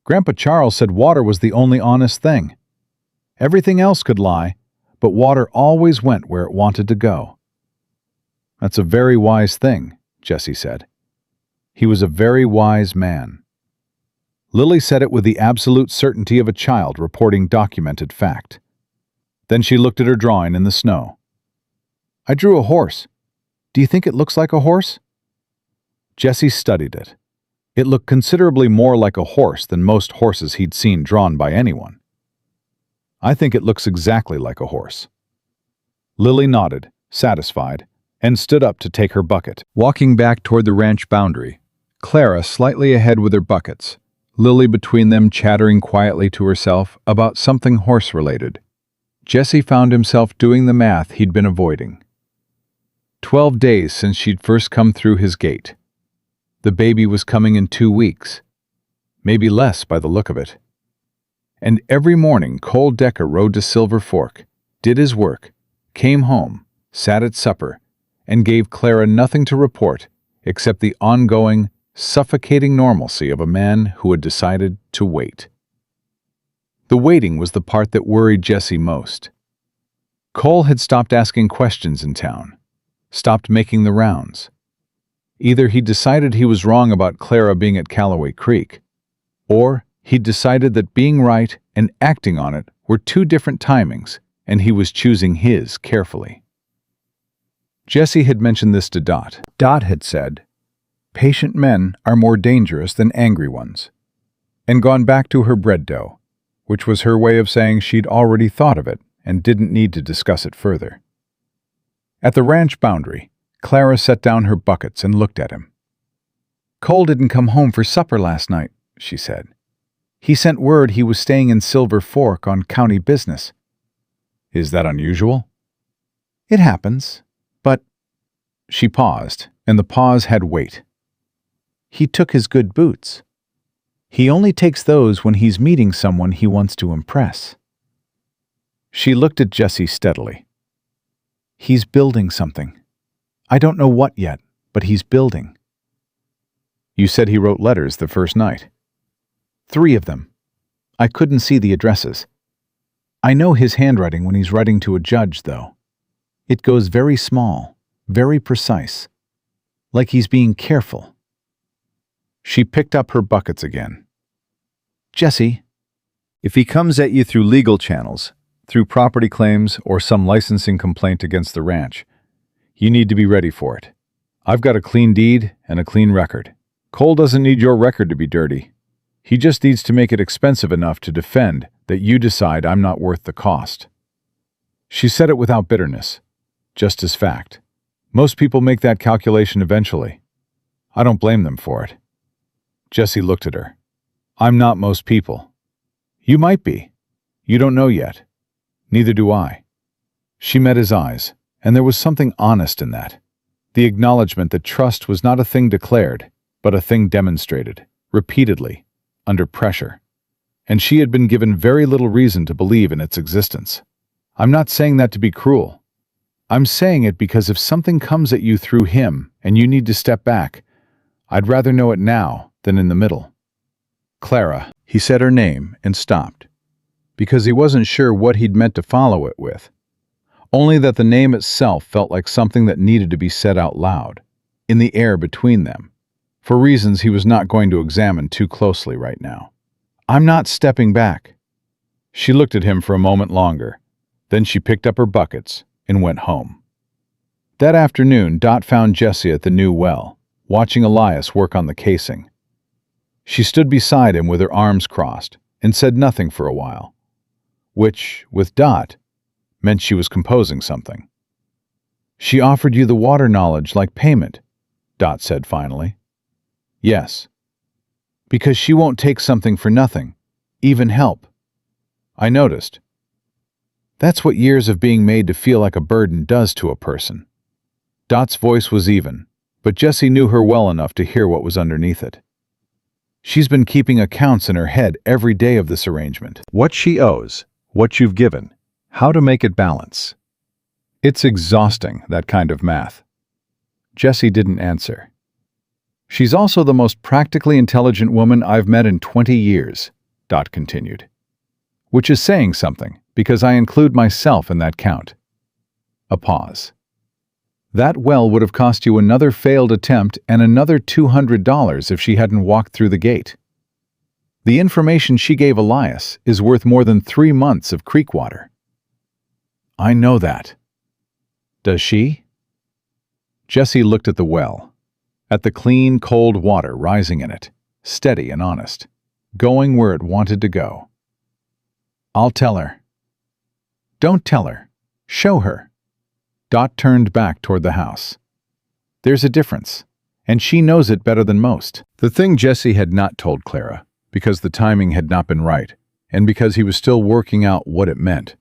B: "Grandpa Charles said water was the only honest thing. Everything else could lie, but water always went where it wanted to go." "That's a very wise thing," Jesse said. He was a very wise man. Lily said it with the absolute certainty of a child reporting documented fact. Then she looked at her drawing in the snow. "I drew a horse. Do you think it looks like a horse?" Jesse studied it. It looked considerably more like a horse than most horses he'd seen drawn by anyone. "I think it looks exactly like a horse." Lily nodded, satisfied, and stood up to take her bucket. Walking back toward the ranch boundary, Clara slightly ahead with her buckets, Lily between them chattering quietly to herself about something horse-related. Jesse found himself doing the math he'd been avoiding. 12 days since she'd first come through his gate. The baby was coming in 2 weeks. Maybe less by the look of it. And every morning Cole Decker rode to Silver Fork, did his work, came home, sat at supper, and gave Clara nothing to report except the ongoing, suffocating normalcy of a man who had decided to wait. The waiting was the part that worried Jesse most. Cole had stopped asking questions in town, stopped making the rounds. Either he decided he was wrong about Clara being at Calloway Creek, or he decided that being right and acting on it were two different timings, and he was choosing his carefully. Jesse had mentioned this to Dot. Dot had said, "Patient men are more dangerous than angry ones," and gone back to her bread dough, which was her way of saying she'd already thought of it and didn't need to discuss it further. At the ranch boundary, Clara set down her buckets and looked at him. "Cole didn't come home for supper last night," she said. "He sent word he was staying in Silver Fork on county business." "Is that unusual?" "It happens, but—" She paused, and the pause had weight. "He took his good boots. He only takes those when he's meeting someone he wants to impress." She looked at Jesse steadily. "He's building something. I don't know what yet, but he's building." "You said he wrote letters the first night." 3 of them. I couldn't see the addresses. I know his handwriting when he's writing to a judge, though. It goes very small, very precise, like he's being careful." She picked up her buckets again. "Jesse, if he comes at you through legal channels, through property claims or some licensing complaint against the ranch, you need to be ready for it. I've got a clean deed and a clean record. Cole doesn't need your record to be dirty. He just needs to make it expensive enough to defend that you decide I'm not worth the cost." She said it without bitterness, just as fact. Most people make that calculation eventually. I don't blame them for it. Jesse looked at her. "I'm not most people. You might be. You don't know yet. Neither do I." She met his eyes, and there was something honest in that. The acknowledgement that trust was not a thing declared, but a thing demonstrated, repeatedly, under pressure. And she had been given very little reason to believe in its existence. I'm not saying that to be cruel. I'm saying it because if something comes at you through him and you need to step back, I'd rather know it now than in the middle. "Clara," he said her name and stopped, because he wasn't sure what he'd meant to follow it with. Only that the name itself felt like something that needed to be said out loud, in the air between them, for reasons he was not going to examine too closely right now. "I'm not stepping back." She looked at him for a moment longer. Then she picked up her buckets and went home. That afternoon, Dot found Jesse at the new well, watching Elias work on the casing. She stood beside him with her arms crossed and said nothing for a while, which, with Dot, meant she was composing something. "She offered you the water knowledge like payment," Dot said finally. "Yes. Because she won't take something for nothing, even help. I noticed. That's what years of being made to feel like a burden does to a person." Dot's voice was even, but Jesse knew her well enough to hear what was underneath it. "She's been keeping accounts in her head every day of this arrangement. What she owes, what you've given, how to make it balance. It's exhausting, that kind of math." Jesse didn't answer. "She's also the most practically intelligent woman I've met in 20 years, Dot continued. "Which is saying something, because I include myself in that count." A pause. "That well would have cost you another failed attempt and another $200 if she hadn't walked through the gate. The information she gave Elias is worth more than 3 months of creek water." "I know that." "Does she?" Jesse looked at the well, at the clean, cold water rising in it, steady and honest, going where it wanted to go. "I'll tell her." "Don't tell her. Show her." Dot turned back toward the house. "There's a difference, and she knows it better than most." The thing Jesse had not told Clara, because the timing had not been right, and because he was still working out what it meant,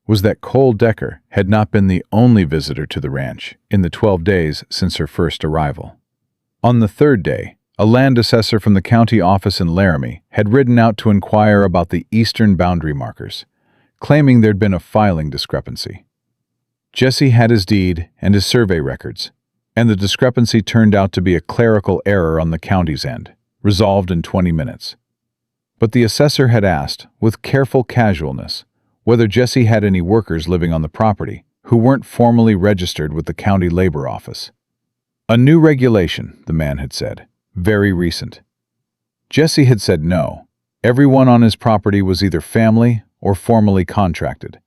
B: was that Cole Decker had not been the only visitor to the ranch in the 12 days since her first arrival. On the 3rd day, a land assessor from the county office in Laramie had ridden out to inquire about the eastern boundary markers, claiming there'd been a filing discrepancy. Jesse had his deed and his survey records, and the discrepancy turned out to be a clerical error on the county's end, resolved in 20 minutes. But the assessor had asked, with careful casualness, whether Jesse had any workers living on the property who weren't formally registered with the county labor office.
A: A new regulation, the man had said. Very recent. Jesse had said no. Everyone on his property was either family or formally contracted.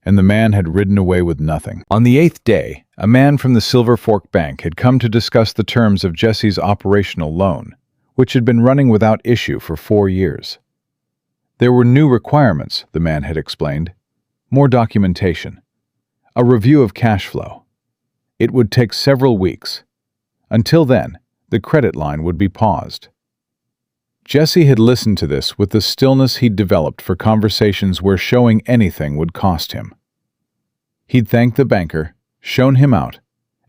A: And the man had ridden away with nothing. On the 8th day, a man from the Silver Fork Bank had come to discuss the terms of Jesse's operational loan, which had been running without issue for 4 years. There were new requirements, the man had explained. More documentation. A review of cash flow. It would take several weeks. Until then, the credit line would be paused. Jesse had listened to this with the stillness he'd developed for conversations where showing anything would cost him. He'd thanked the banker, shown him out,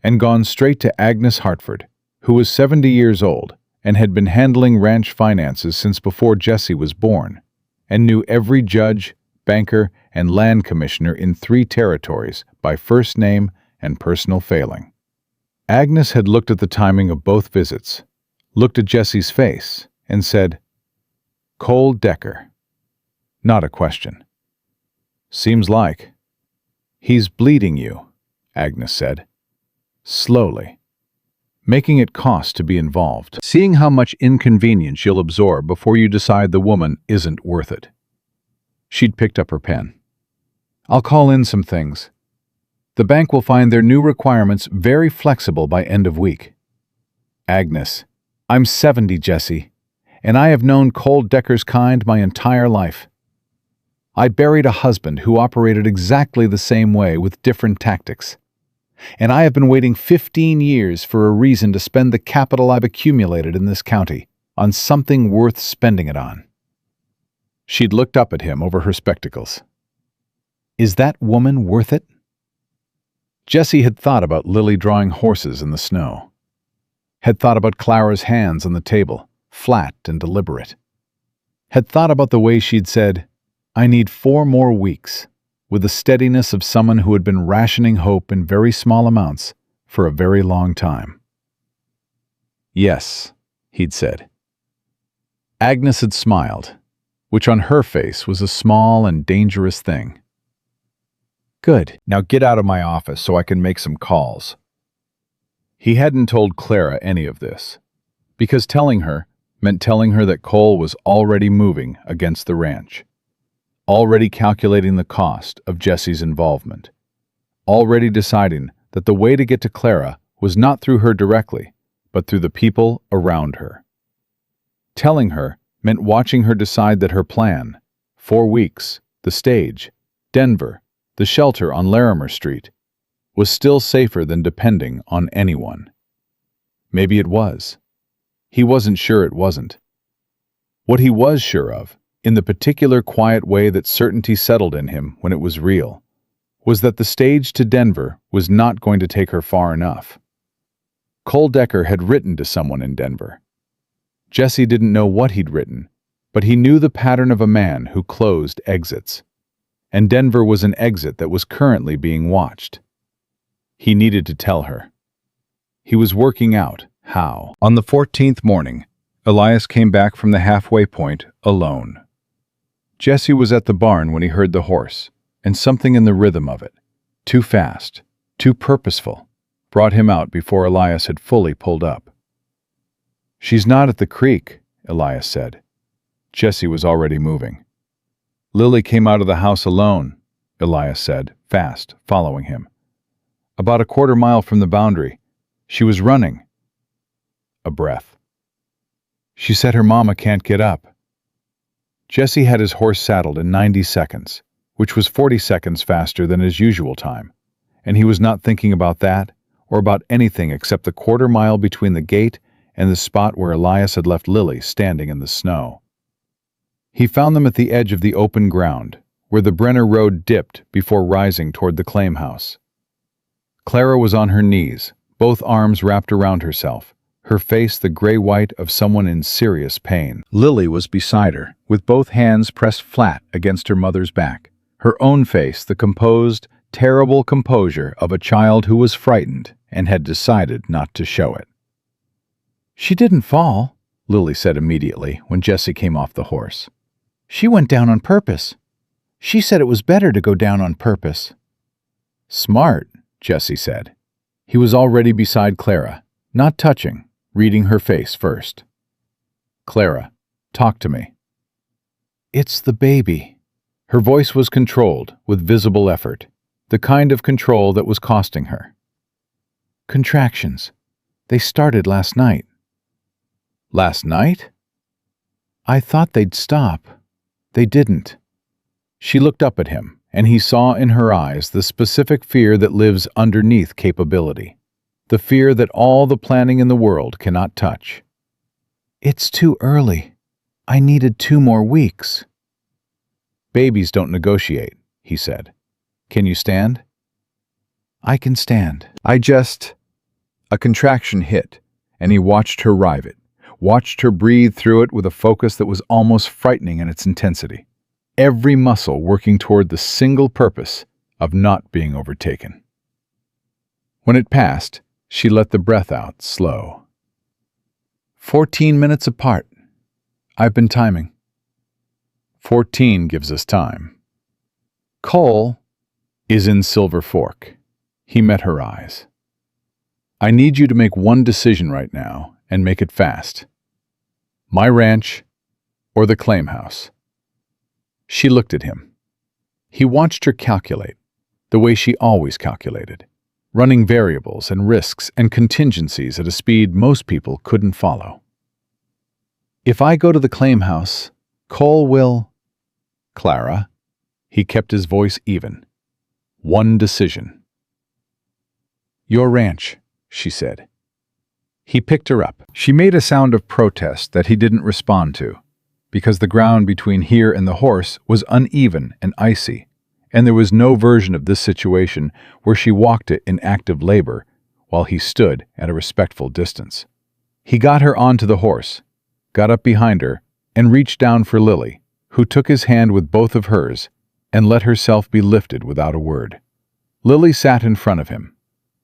A: and gone straight to Agnes Hartford, who was 70 years old and had been handling ranch finances since before Jesse was born, and knew every judge, banker, and land commissioner in 3 territories by first name and personal failing. Agnes had looked at the timing of both visits, looked at Jesse's face, and said, "Cole Decker." Not a question. "Seems like." "He's bleeding you," Agnes said. "Slowly. Making it cost to be involved. Seeing how much inconvenience you'll absorb before you decide the woman isn't worth it." She'd picked up her pen. "I'll call in some things. The bank will find their new requirements very flexible by end of week." "Agnes, I'm 70, Jesse, and I have known Cole Decker's kind my entire life. I buried a husband who operated exactly the same way with different tactics. And I have been waiting 15 years for a reason to spend the capital I've accumulated in this county on something worth spending it on." She'd looked up at him over her spectacles. "Is that woman worth it?" Jesse had thought about Lily drawing horses in the snow. Had thought about Clara's hands on the table, flat and deliberate. Had thought about the way she'd said, "I need 4 more weeks," with the steadiness of someone who had been rationing hope in very small amounts for a very long time. "Yes," he'd said. Agnes had smiled, which on her face was a small and dangerous thing. "Good. Now get out of my office so I can make some calls." He hadn't told Clara any of this, because telling her meant telling her that Cole was already moving against the ranch, already calculating the cost of Jesse's involvement, already deciding that the way to get to Clara was not through her directly, but through the people around her. Telling her meant watching her decide that her plan, 4 weeks, the stage, Denver, the shelter on Larimer Street, was still safer than depending on anyone. Maybe it was. He wasn't sure it wasn't. What he was sure of, in the particular quiet way that certainty settled in him when it was real, was that the stage to Denver was not going to take her far enough. Cole Decker had written to someone in Denver. Jesse didn't know what he'd written, but he knew the pattern of a man who closed exits. And Denver was an exit that was currently being watched. He needed to tell her. He was working out how. On the 14th morning, Elias came back from the halfway point alone. Jesse was at the barn when he heard the horse, and something in the rhythm of it, too fast, too purposeful, brought him out before Elias had fully pulled up. "She's not at the creek," Elias said. Jesse was already moving. "Lily came out of the house alone," Elias said, fast, following him. "About a quarter mile from the boundary. She was running." A breath. "She said her mama can't get up." Jesse had his horse saddled in 90 seconds, which was 40 seconds faster than his usual time, and he was not thinking about that or about anything except the quarter mile between the gate and the spot where Elias had left Lily standing in the snow. He found them at the edge of the open ground, where the Brenner Road dipped before rising toward the claim house. Clara was on her knees, both arms wrapped around herself, her face the gray-white of someone in serious pain. Lily was beside her, with both hands pressed flat against her mother's back, her own face the composed, terrible composure of a child who was frightened and had decided not to show it. "She didn't fall," Lily said immediately when Jesse came off the horse. "She went down on purpose. She said it was better to go down on purpose." "Smart," Jesse said. He was already beside Clara, not touching, reading her face first. "Clara, talk to me." "It's the baby." Her voice was controlled, with visible effort, the kind of control that was costing her. "Contractions. They started last night." "Last night?" "I thought they'd stop. They didn't." She looked up at him, and he saw in her eyes the specific fear that lives underneath capability, the fear that all the planning in the world cannot touch. "It's too early. I needed 2 more weeks." "Babies don't negotiate," he said. "Can you stand?" "I can stand." A contraction hit, and he watched her rive it, watched her breathe through it with a focus that was almost frightening in its intensity, every muscle working toward the single purpose of not being overtaken. When it passed, she let the breath out slow. 14 minutes apart. I've been timing. 14 gives us time. Cole is in Silver Fork. He met her eyes. "I need you to make one decision right now, and make it fast. My ranch or the claim house." She looked at him. He watched her calculate, the way she always calculated, running variables and risks and contingencies at a speed most people couldn't follow. "If I go to the claim house, Cole will—" "Clara," he kept his voice even. "One decision." "Your ranch," she said. He picked her up. She made a sound of protest that he didn't respond to, because the ground between here and the horse was uneven and icy, and there was no version of this situation where she walked it in active labor while he stood at a respectful distance. He got her onto the horse, got up behind her, and reached down for Lily, who took his hand with both of hers and let herself be lifted without a word. Lily sat in front of him.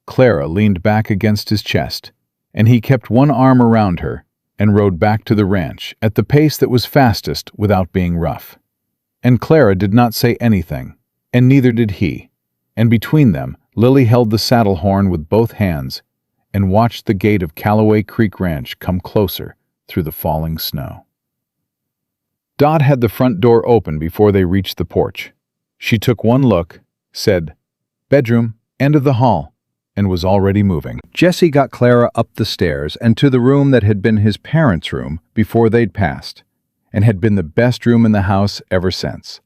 A: Clara leaned back against his chest, and he kept one arm around her and rode back to the ranch at the pace that was fastest without being rough. And Clara did not say anything, and neither did he, and between them Lily held the saddle horn with both hands and watched the gate of Calloway Creek Ranch come closer through the falling snow. Dot had the front door open before they reached the porch. She took one look, said, "Bedroom, end of the hall," and was already moving. Jesse got Clara up the stairs and to the room that had been his parents' room before they'd passed, and had been the best room in the house ever since.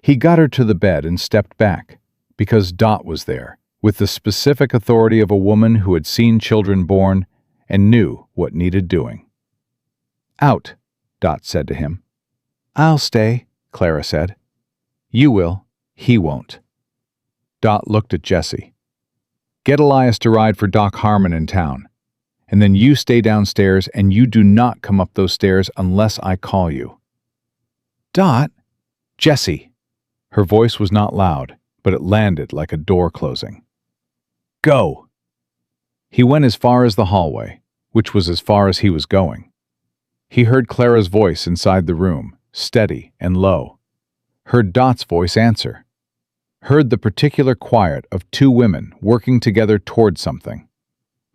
A: He got her to the bed and stepped back, because Dot was there, with the specific authority of a woman who had seen children born and knew what needed doing. "Out," Dot said to him. "I'll stay," Clara said. "You will. He won't." Dot looked at Jesse. "Get Elias to ride for Doc Harmon in town, and then you stay downstairs and you do not come up those stairs unless I call you." "Dot!" "Jesse!" Her voice was not loud, but it landed like a door closing. "Go!" He went as far as the hallway, which was as far as he was going. He heard Clara's voice inside the room, steady and low. Heard Dot's voice answer. Heard the particular quiet of 2 women working together toward something.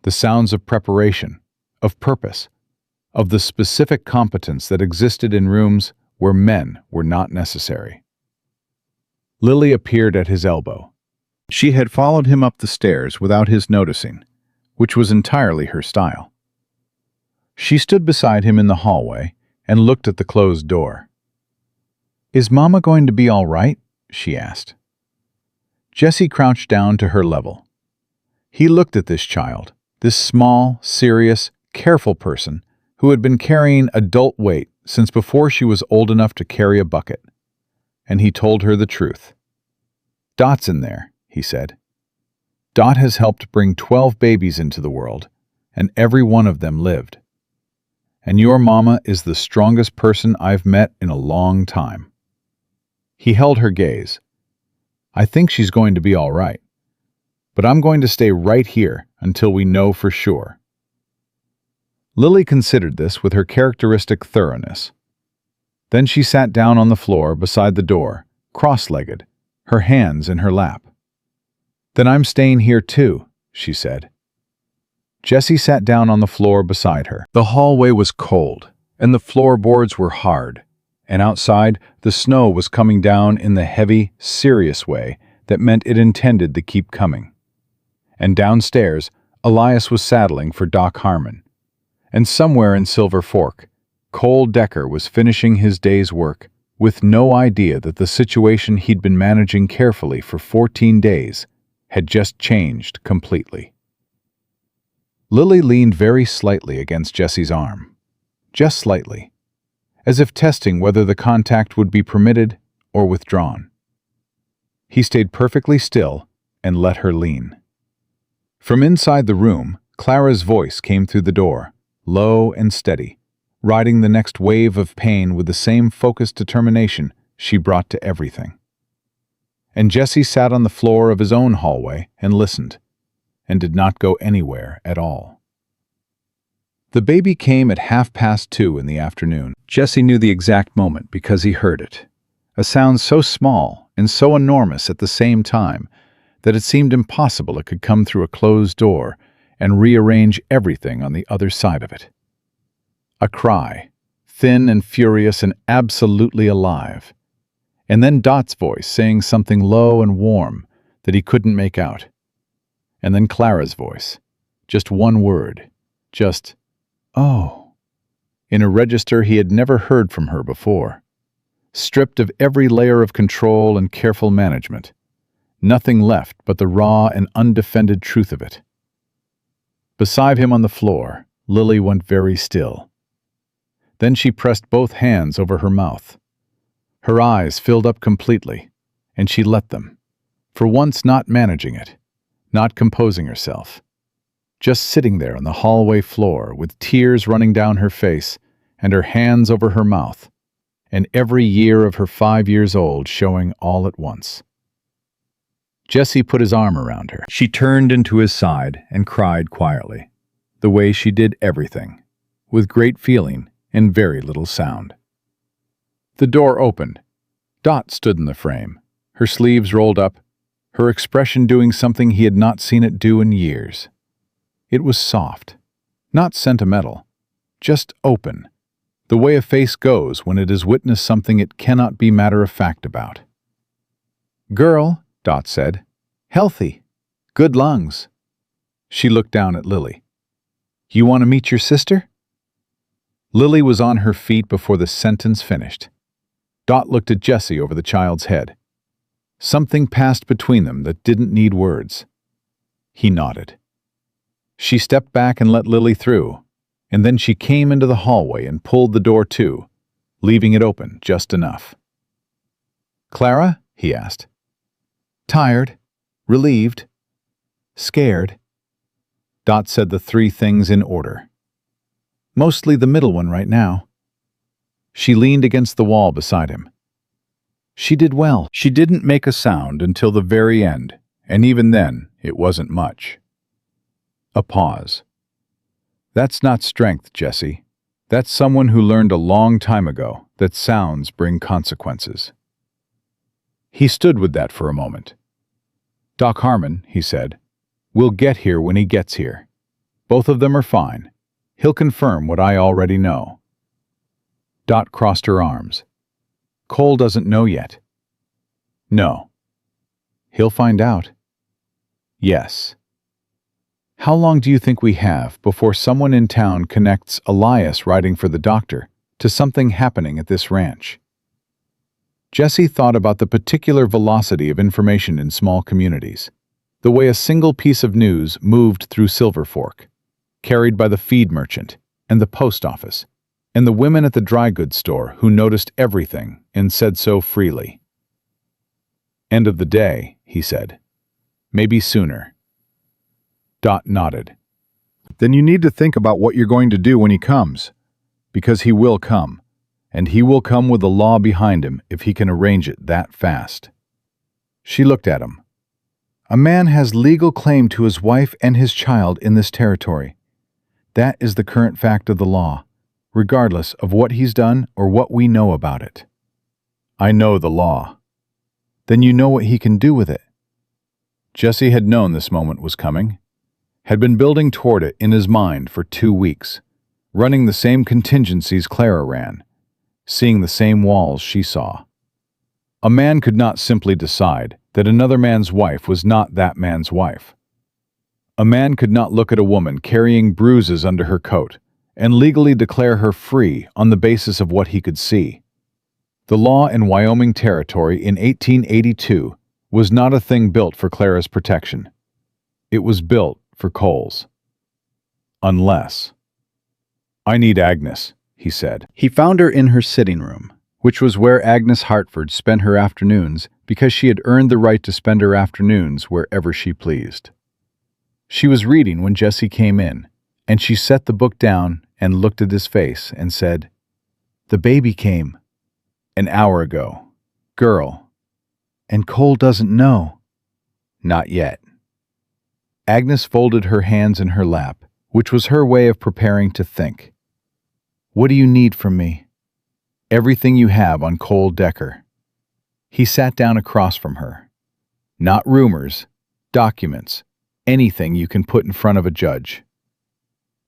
A: The sounds of preparation, of purpose, of the specific competence that existed in rooms where men were not necessary. Lily appeared at his elbow. She had followed him up the stairs without his noticing, which was entirely her style. She stood beside him in the hallway and looked at the closed door. "Is Mama going to be all right?" she asked. Jesse crouched down to her level. He looked at this child, this small, serious, careful person who had been carrying adult weight since before she was old enough to carry a bucket. And he told her the truth. "Dot's in there," he said. "Dot has helped bring 12 babies into the world, and every one of them lived. And your mama is the strongest person I've met in a long time." He held her gaze. "I think she's going to be all right, but I'm going to stay right here until we know for sure." Lily considered this with her characteristic thoroughness. Then she sat down on the floor beside the door, cross-legged, her hands in her lap. "Then I'm staying here too," she said.
B: Jesse sat down on the floor beside her. The hallway was cold, and the floorboards were hard, and outside, the snow was coming down in the heavy, serious way that meant it intended to keep coming. And downstairs, Elias was saddling for Doc Harmon. And somewhere in Silver Fork, Cole Decker was finishing his day's work, with no idea that the situation he'd been managing carefully for 14 days had just changed completely. Lily leaned very slightly against Jesse's arm, just slightly, as if testing whether the contact would be permitted or withdrawn. He stayed perfectly still and let her lean. From inside the room, Clara's voice came through the door, low and steady, riding the next wave of pain with the same focused determination she brought to everything. And Jesse sat on the floor of his own hallway and listened, and did not go anywhere at all. The baby came at 2:30 in the afternoon. Jesse knew the exact moment because he heard it, a sound so small and so enormous at the same time that it seemed impossible it could come through a closed door and rearrange everything on the other side of it. A cry, thin and furious and absolutely alive. And then Dot's voice saying something low and warm that he couldn't make out. And then Clara's voice, just one word, just, "Oh," in a register he had never heard from her before, stripped of every layer of control and careful management, nothing left but the raw and undefended truth of it. Beside him on the floor, Lily went very still. Then she pressed both hands over her mouth. Her eyes filled up completely, and she let them, for once not managing it, not composing herself, just sitting there on the hallway floor with tears running down her face and her hands over her mouth, and every year of her 5 years old showing all at once. Jesse put his arm around her. She turned into his side and cried quietly, the way she did everything, with great feeling and very little sound. The door opened. Dot stood in the frame, her sleeves rolled up, her expression doing something he had not seen it do in years. It was soft, not sentimental, just open, the way a face goes when it has witnessed something it cannot be matter-of-fact about. "Girl," Dot said, "healthy, good lungs." She looked down at Lily. "You want to meet your sister?" Lily was on her feet before the sentence finished. Dot looked at Jesse over the child's head. Something passed between them that didn't need words. He nodded. She stepped back and let Lily through, and then she came into the hallway and pulled the door to, leaving it open just enough. "Clara?" he asked. "Tired, relieved, scared." Dot said the three things in order. "Mostly the middle one right now." She leaned against the wall beside him. She did well. She didn't make a sound until the very end, and even then, it wasn't much. A pause. "That's not strength, Jesse. That's someone who learned a long time ago that sounds bring consequences." He stood with that for a moment. "Doc Harmon," he said, "will get here when he gets here. Both of them are fine. He'll confirm what I already know." Dot crossed her arms. "Cole doesn't know yet." "No." "He'll find out." "Yes." "How long do you think we have before someone in town connects Elias riding for the doctor to something happening at this ranch?" Jesse thought about the particular velocity of information in small communities, the way a single piece of news moved through Silver Fork, carried by the feed merchant and the post office, and the women at the dry goods store who noticed everything and said so freely. "End of the day," he said. "Maybe sooner." Dot nodded. "Then you need to think about what you're going to do when he comes, because he will come. And he will come with the law behind him if he can arrange it that fast." She looked at him. "A man has legal claim to his wife and his child in this territory. That is the current fact of the law, regardless of what he's done or what we know about it." "I know the law." "Then you know what he can do with it." Jesse had known this moment was coming.
A: had been building toward it in his mind for 2 weeks, running the same contingencies Clara ran, seeing the same walls she saw. A man could not simply decide that another man's wife was not that man's wife. A man could not look at a woman carrying bruises under her coat and legally declare her free on the basis of what he could see. The law in Wyoming Territory in 1882 was not a thing built for Clara's protection. It was built for Cole's. Unless. "I need Agnes," he said. He found her in her sitting room, which was where Agnes Hartford spent her afternoons because she had earned the right to spend her afternoons wherever she pleased. She was reading when Jesse came in, and she set the book down and looked at his face and said, "The baby came. An hour ago. Girl. And Cole doesn't know." "Not yet." Agnes folded her hands in her lap, which was her way of preparing to think. "What do you need from me?" "Everything you have on Cole Decker." He sat down across from her. "Not rumors, documents, anything you can put in front of a judge."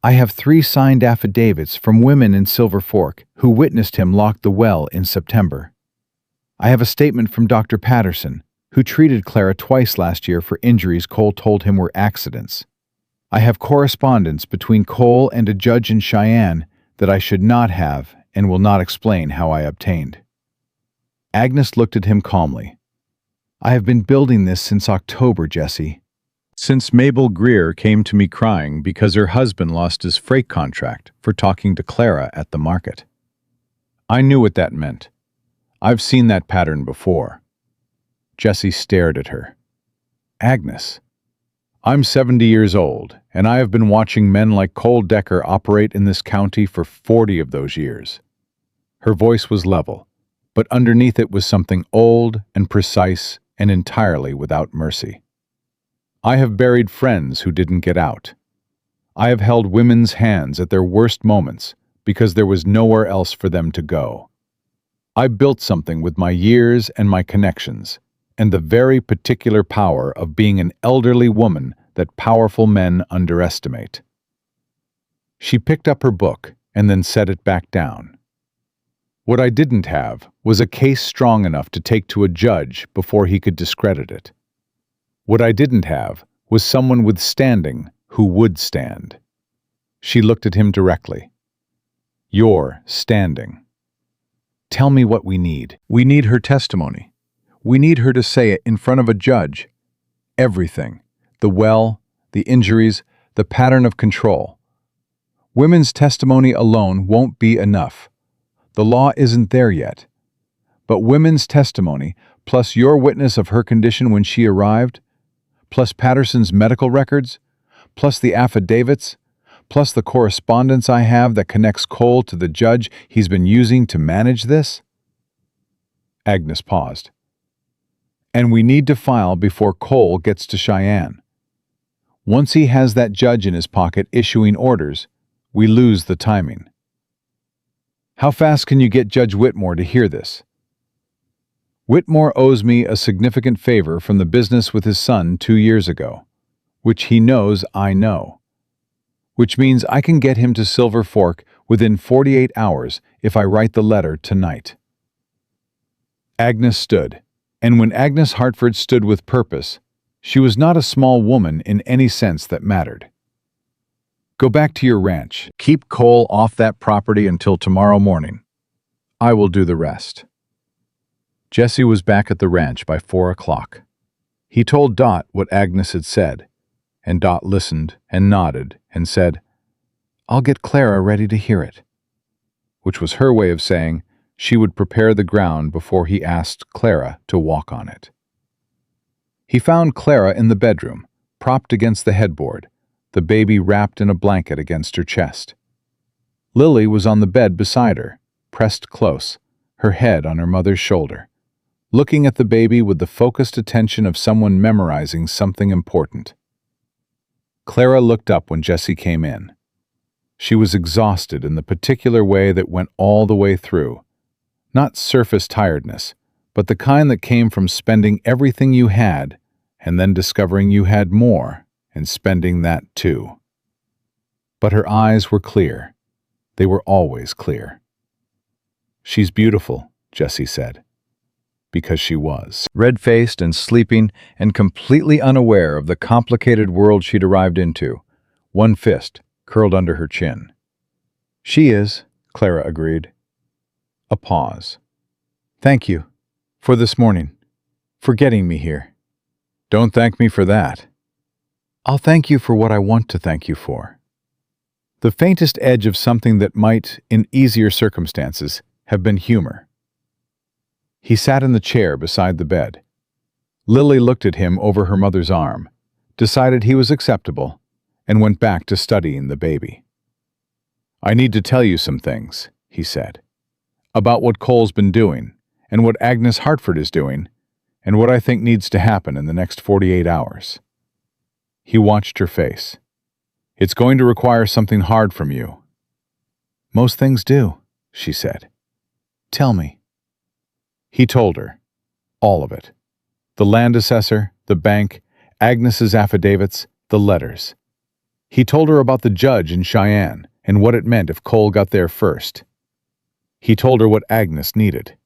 A: "I have 3 signed affidavits from women in Silver Fork who witnessed him lock the well in September. I have a statement from Dr. Patterson, who treated Clara twice last year for injuries Cole told him were accidents. I have correspondence between Cole and a judge in Cheyenne that I should not have and will not explain how I obtained." Agnes looked at him calmly. "I have been building this since October, Jesse. Since Mabel Greer came to me crying because her husband lost his freight contract for talking to Clara at the market. I knew what that meant. I've seen that pattern before." Jesse stared at her. "Agnes, I'm 70 years old, and I have been watching men like Cole Decker operate in this county for 40 of those years." Her voice was level, but underneath it was something old and precise and entirely without mercy. "I have buried friends who didn't get out. I have held women's hands at their worst moments because there was nowhere else for them to go. I built something with my years and my connections, and the very particular power of being an elderly woman that powerful men underestimate." She picked up her book and then set it back down. "What I didn't have was a case strong enough to take to a judge before he could discredit it. What I didn't have was someone with standing who would stand." She looked at him directly. "You're standing. Tell me what we need." "We need her testimony. We need her to say it in front of a judge. Everything. The well, the injuries, the pattern of control. Women's testimony alone won't be enough. The law isn't there yet. But women's testimony, plus your witness of her condition when she arrived, plus Patterson's medical records, plus the affidavits, plus the correspondence I have that connects Cole to the judge he's been using to manage this." Agnes paused. "And we need to file before Cole gets to Cheyenne. Once he has that judge in his pocket issuing orders, we lose the timing." "How fast can you get Judge Whitmore to hear this?" "Whitmore owes me a significant favor from the business with his son 2 years ago, which he knows I know, which means I can get him to Silver Fork within 48 hours if I write the letter tonight." Agnes stood, and when Agnes Hartford stood with purpose, she was not a small woman in any sense that mattered. "Go back to your ranch. Keep Cole off that property until tomorrow morning. I will do the rest." Jesse was back at the ranch by 4 o'clock. He told Dot what Agnes had said, and Dot listened and nodded and said, "I'll get Clara ready to hear it," which was her way of saying she would prepare the ground before he asked Clara to walk on it. He found Clara in the bedroom, propped against the headboard, the baby wrapped in a blanket against her chest. Lily was on the bed beside her, pressed close, her head on her mother's shoulder, looking at the baby with the focused attention of someone memorizing something important. Clara looked up when Jesse came in. She was exhausted in the particular way that went all the way through. Not surface tiredness, but the kind that came from spending everything you had and then discovering you had more and spending that too. But her eyes were clear. They were always clear. "She's beautiful," Jesse said. Because she was.
B: Red-faced and sleeping and completely unaware of the complicated world she'd arrived into, one fist curled under her chin. "She is," Clara agreed. A pause. "Thank you for this morning, for getting me here." "Don't thank me for that." "I'll thank you for what I want to thank you for." The faintest edge of something that might, in easier circumstances, have been humor. He sat in the chair beside the bed. Lily looked at him over her mother's arm, decided he was acceptable, and went back to studying the baby. "I need to tell you some things," he said, "about what Cole's been doing, and what Agnes Hartford is doing, and what I think needs to happen in the next 48 hours. He watched her face. "It's going to require something hard from you." "Most things do," she said. "Tell me." He told her. All of it. The land assessor, the bank, Agnes's affidavits, the letters. He told her about the judge in Cheyenne and what it meant if Cole got there first. He told her what Agnes needed.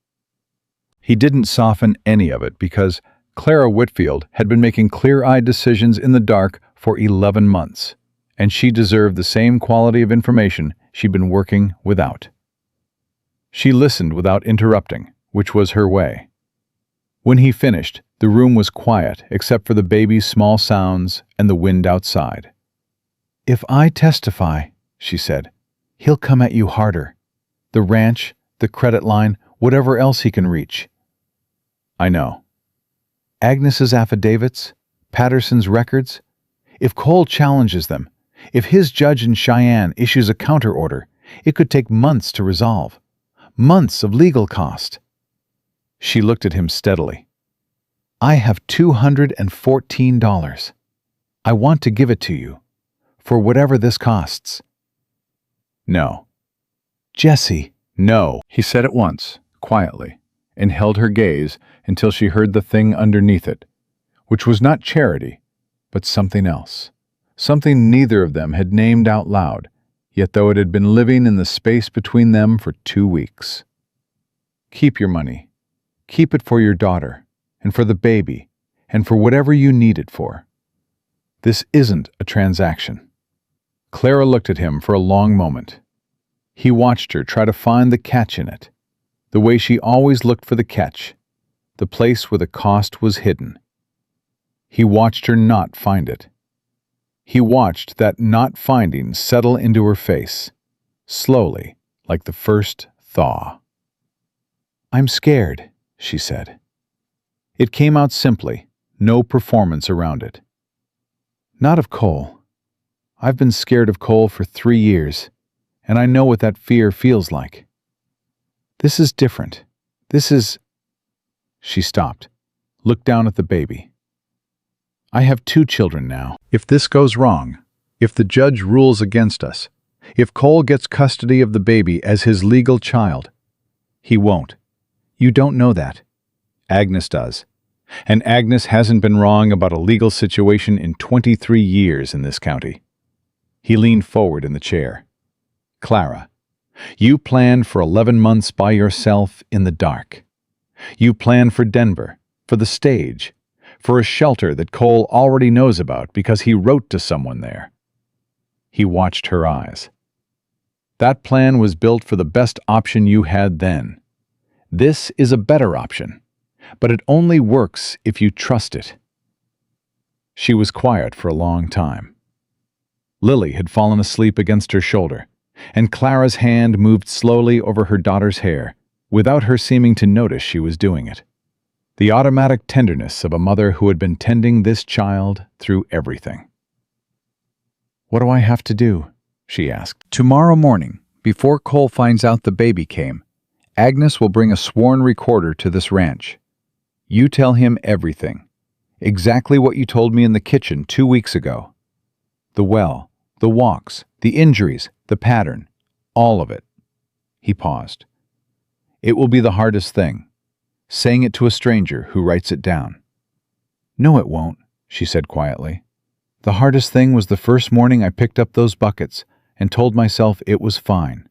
B: He didn't soften any of it because Clara Whitfield had been making clear-eyed decisions in the dark for 11 months, and she deserved the same quality of information she'd been working without. She listened without interrupting, which was her way. When he finished, the room was quiet except for the baby's small sounds and the wind outside. "If I testify," she said, "he'll come at you harder. The ranch, the credit line, whatever else he can reach." "I know." "Agnes's affidavits, Patterson's records. If Cole challenges them, if his judge in Cheyenne issues a counter order, it could take months to resolve. Months of legal cost." She looked at him steadily. "I have $214. I want to give it to you, for whatever this costs." "No." "Jesse."
A: "No," he said at once, quietly, and held her gaze until she heard the thing underneath it, which was not charity, but something else, something neither of them had named out loud, yet though it had been living in the space between them for 2 weeks. "Keep your money. Keep it for your daughter, and for the baby, and for whatever you need it for. This isn't a transaction." Clara looked at him for a long moment. He watched her try to find the catch in it, the way she always looked for the catch, the place where the cost was hidden. He watched her not find it. He watched that not finding settle into her face, slowly, like the first thaw. "I'm scared," she said. It came out simply, no performance around it. "Not of Cole. I've been scared of Cole for 3 years, and I know what that fear feels like. This is different. This is—" She stopped, looked down at the baby. "I have 2 children now. If this goes wrong, if the judge rules against us, if Cole gets custody of the baby as his legal child, he won't. You don't know that. Agnes does. And Agnes hasn't been wrong about a legal situation in 23 years in this county." He leaned forward in the chair. "Clara, you planned for 11 months by yourself in the dark. You planned for Denver, for the stage, for a shelter that Cole already knows about because he wrote to someone there." He watched her eyes. "That plan was built for the best option you had then. This is a better option, but it only works if you trust it." She was quiet for a long time. Lily had fallen asleep against her shoulder, and Clara's hand moved slowly over her daughter's hair, without her seeming to notice she was doing it. The automatic tenderness of a mother who had been tending this child through everything. "What do I have to do?" she asked. "Tomorrow morning, before Cole finds out the baby came, Agnes will bring a sworn recorder to this ranch. You tell him everything. Exactly what you told me in the kitchen 2 weeks ago. The well, the walks, the injuries, the pattern, all of it." He paused. "It will be the hardest thing, saying it to a stranger who writes it down." "No, it won't," she said quietly.
B: The hardest thing was the first morning I picked up those buckets and told myself it was fine.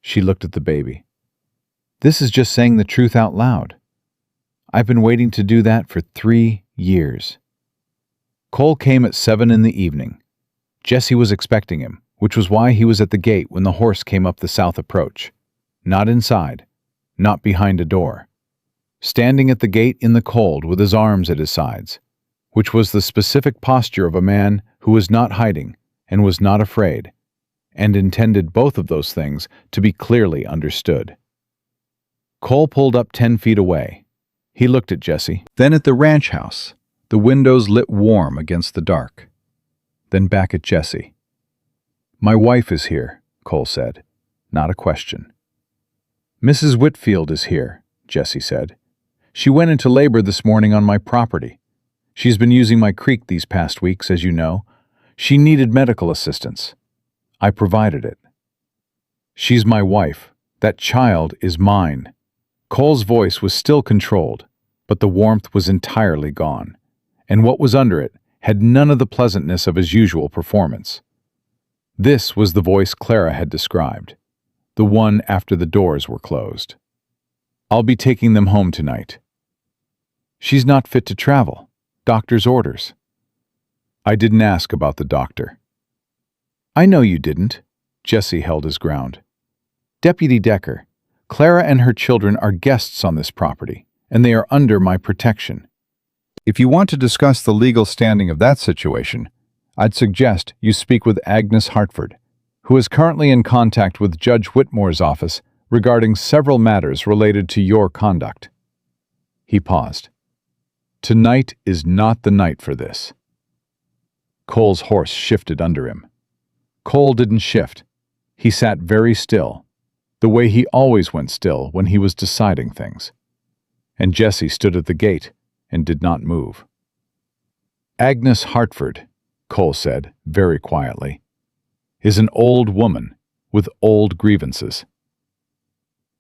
B: She looked at the baby. This is just saying the truth out loud. I've been waiting to do that for 3 years. Cole came at 7 in the evening. Jesse was expecting him, which was why he was at the gate when the horse came up the south approach. Not inside, not behind a door. Standing at the gate in the cold with his arms at his sides, which was the specific posture of a man who was not hiding and was not afraid, and intended both of those things to be clearly understood. Cole pulled up 10 feet away. He looked at Jesse, then at the ranch house, the windows lit warm against the dark. Then back at Jesse. My wife is here, Cole said, not a question. Mrs. Whitfield is here, Jesse said. She went into labor this morning on my property. She's been using my creek these past weeks, as you know. She needed medical assistance. I provided it. She's my wife. That child is mine. Cole's voice was still controlled, but the warmth was entirely gone, and what was under it had none of the pleasantness of his usual performance. This was the voice Clara had described, the one after the doors were closed. I'll be taking them home tonight. She's not fit to travel. Doctor's orders. I didn't ask about the doctor. I know you didn't. Jesse held his ground. Deputy Decker, Clara and her children are guests on this property, and they are under my protection. If you want to discuss the legal standing of that situation, I'd suggest you speak with Agnes Hartford, who is currently in contact with Judge Whitmore's office regarding several matters related to your conduct. He paused. Tonight is not the night for this. Cole's horse shifted under him. Cole didn't shift. He sat very still, the way he always went still when he was deciding things. And Jesse stood at the gate and did not move. Agnes Hartford, Cole said very quietly, is an old woman with old grievances.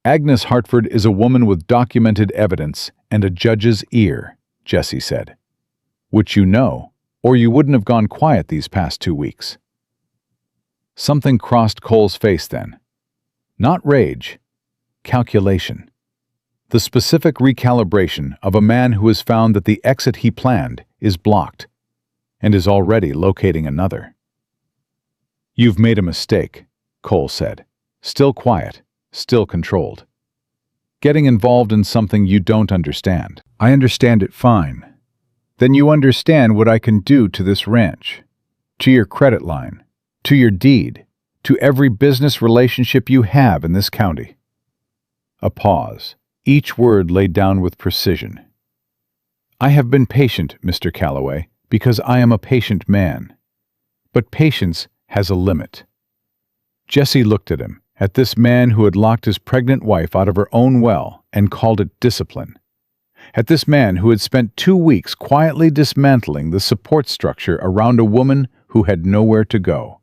B: Agnes Hartford is a woman with documented evidence and a judge's ear, Jesse said, which you know, or you wouldn't have gone quiet these past 2 weeks. Something crossed Cole's face then. Not rage, calculation. The specific recalibration of a man who has found that the exit he planned is blocked and is already locating another. You've made a mistake, Cole said, still quiet, still controlled. Getting involved in something you don't understand. I understand it fine. Then you understand what I can do to this ranch, to your credit line, to your deed, to every business relationship you have in this county. A pause, each word laid down with precision. I have been patient, Mr. Calloway, because I am a patient man. But patience has a limit. Jesse looked at him, at this man who had locked his pregnant wife out of her own well and called it discipline. At this man who had spent 2 weeks quietly dismantling the support structure around a woman who had nowhere to go.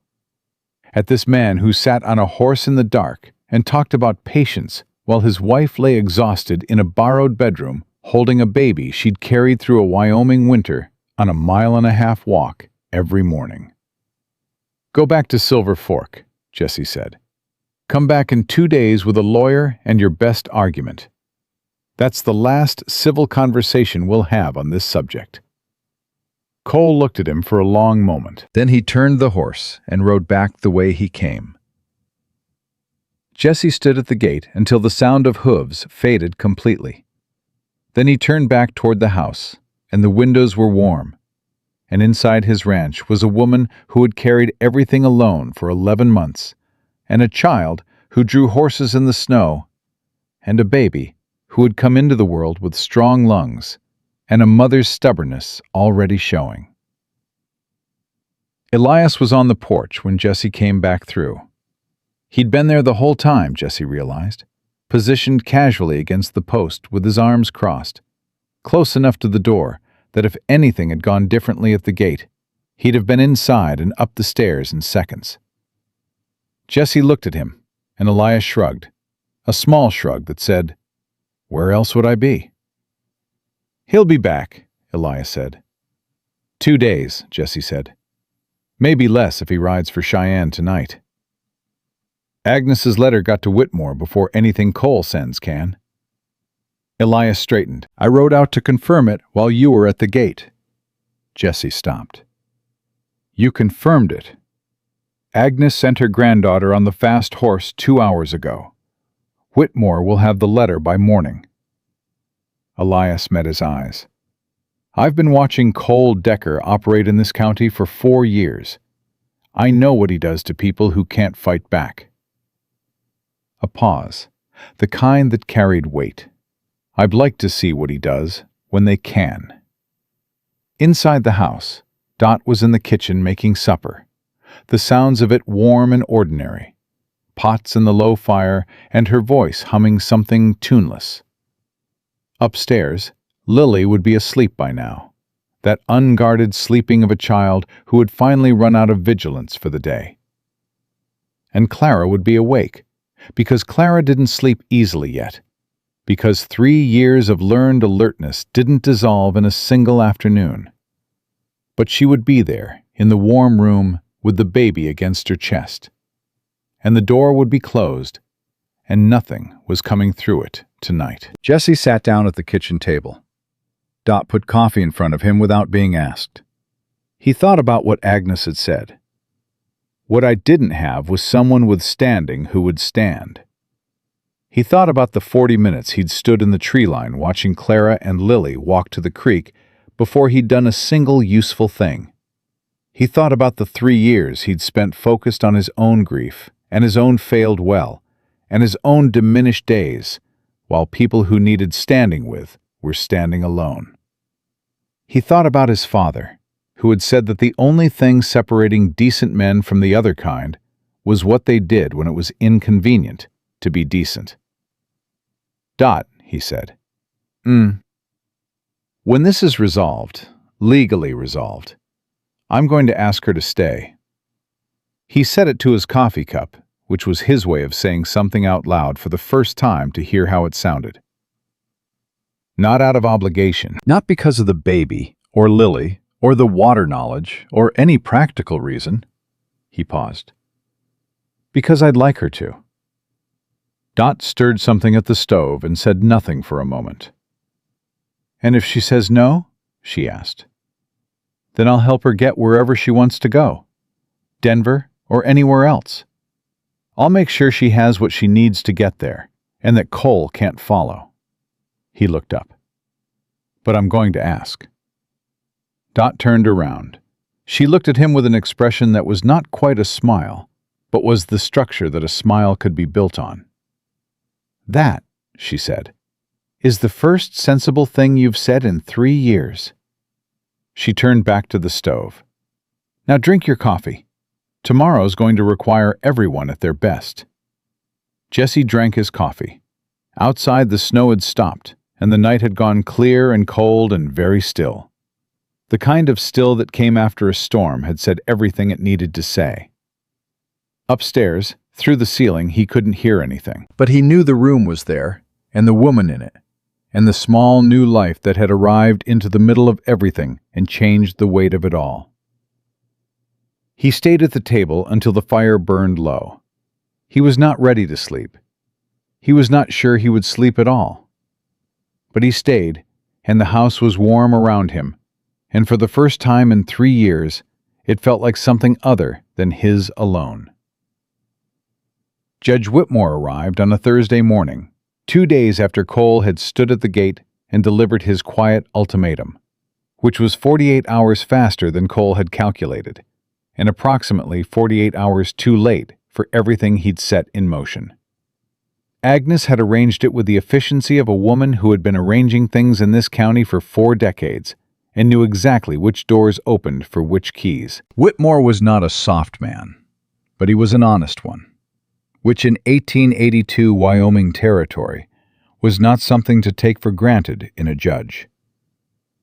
B: At this man who sat on a horse in the dark and talked about patience while his wife lay exhausted in a borrowed bedroom holding a baby she'd carried through a Wyoming winter on a 1.5-mile walk every morning. Go back to Silver Fork, Jesse said. Come back in 2 days with a lawyer and your best argument. That's the last civil conversation we'll have on this subject. Cole looked at him for a long moment. Then he turned the horse and rode back the way he came. Jesse stood at the gate until the sound of hooves faded completely. Then he turned back toward the house, and the windows were warm. And inside his ranch was a woman who had carried everything alone for 11 months, and a child who drew horses in the snow, and a baby who had come into the world with strong lungs and a mother's stubbornness already showing. Elias was on the porch when Jesse came back through. He'd been there the whole time, Jesse realized, positioned casually against the post with his arms crossed, close enough to the door that if anything had gone differently at the gate, he'd have been inside and up the stairs in seconds. Jesse looked at him, and Elias shrugged, a small shrug that said, "Where else would I be?" "He'll be back," Elias said.
A: 2 days, Jesse said. Maybe less if he rides for Cheyenne tonight. Agnes's letter got to Whitmore before anything Cole sends can. Elias straightened.
B: I rode out to confirm it while you were at the gate. Jesse stopped. You confirmed it. Agnes sent her granddaughter on the fast horse 2 hours ago. Whitmore will have the letter by morning. Elias met his eyes. I've been watching Cole Decker operate in this county for 4 years. I know what he does to people who can't fight back. A pause, the kind that carried weight. I'd like to see what he does when they can. Inside the house, Dot was in the kitchen making supper, the sounds of it warm and ordinary, pots in the low fire and her voice humming something tuneless. Upstairs, Lily would be asleep by now, that unguarded sleeping of a child who had finally run out of vigilance for the day. And Clara would be awake, because Clara didn't sleep easily yet, because 3 years of learned alertness didn't dissolve in a single afternoon. But she would be there, in the warm room, with the baby against her chest. And the door would be closed, and nothing was coming through it tonight. Jesse sat down at the kitchen table. Dot put coffee in front of him without being asked. He thought about what Agnes had said. What I didn't have was someone with standing who would stand. He thought about the 40 minutes he'd stood in the tree line watching Clara and Lily walk to the creek before he'd done a single useful thing. He thought about the 3 years he'd spent focused on his own grief and his own failed well and his own diminished days, while people who needed standing with were standing alone. He thought about his father, who had said that the only thing separating decent men from the other kind was what they did when it was inconvenient to be decent. Dot, he said. When this is resolved, legally resolved, I'm going to ask her to stay. He set it to his coffee cup, which was his way of saying something out loud for the first time to hear how it sounded. Not out of obligation, not because of the baby, or Lily, or the water knowledge, or any practical reason. He paused. Because I'd like her to. Dot stirred something at the stove and said nothing for a moment. And if she says no, she asked, then I'll help her get wherever she wants to go. Denver or anywhere else. I'll make sure she has what she needs to get there, and that Cole can't follow. He looked up. But I'm going to ask. Dot turned around. She looked at him with an expression that was not quite a smile, but was the structure that a smile could be built on. That, she said, is the first sensible thing you've said in 3 years. She turned back to the stove. Now drink your coffee. Tomorrow's going to require everyone at their best. Jesse drank his coffee. Outside the snow had stopped, and the night had gone clear and cold and very still. The kind of still that came after a storm had said everything it needed to say. Upstairs, through the ceiling, he couldn't hear anything. But he knew the room was there, and the woman in it, and the small new life that had arrived into the middle of everything and changed the weight of it all. He stayed at the table until the fire burned low. He was not ready to sleep. He was not sure he would sleep at all. But he stayed, and the house was warm around him, and for the first time in 3 years, it felt like something other than his alone. Judge Whitmore arrived on a Thursday morning, 2 days after Cole had stood at the gate and delivered his quiet ultimatum, which was 48 hours faster than Cole had calculated, and approximately 48 hours too late for everything he'd set in motion. Agnes had arranged it with the efficiency of a woman who had been arranging things in this county for 4 decades and knew exactly which doors opened for which keys. Whitmore was not a soft man, but he was an honest one, which in 1882 Wyoming territory was not something to take for granted in a judge.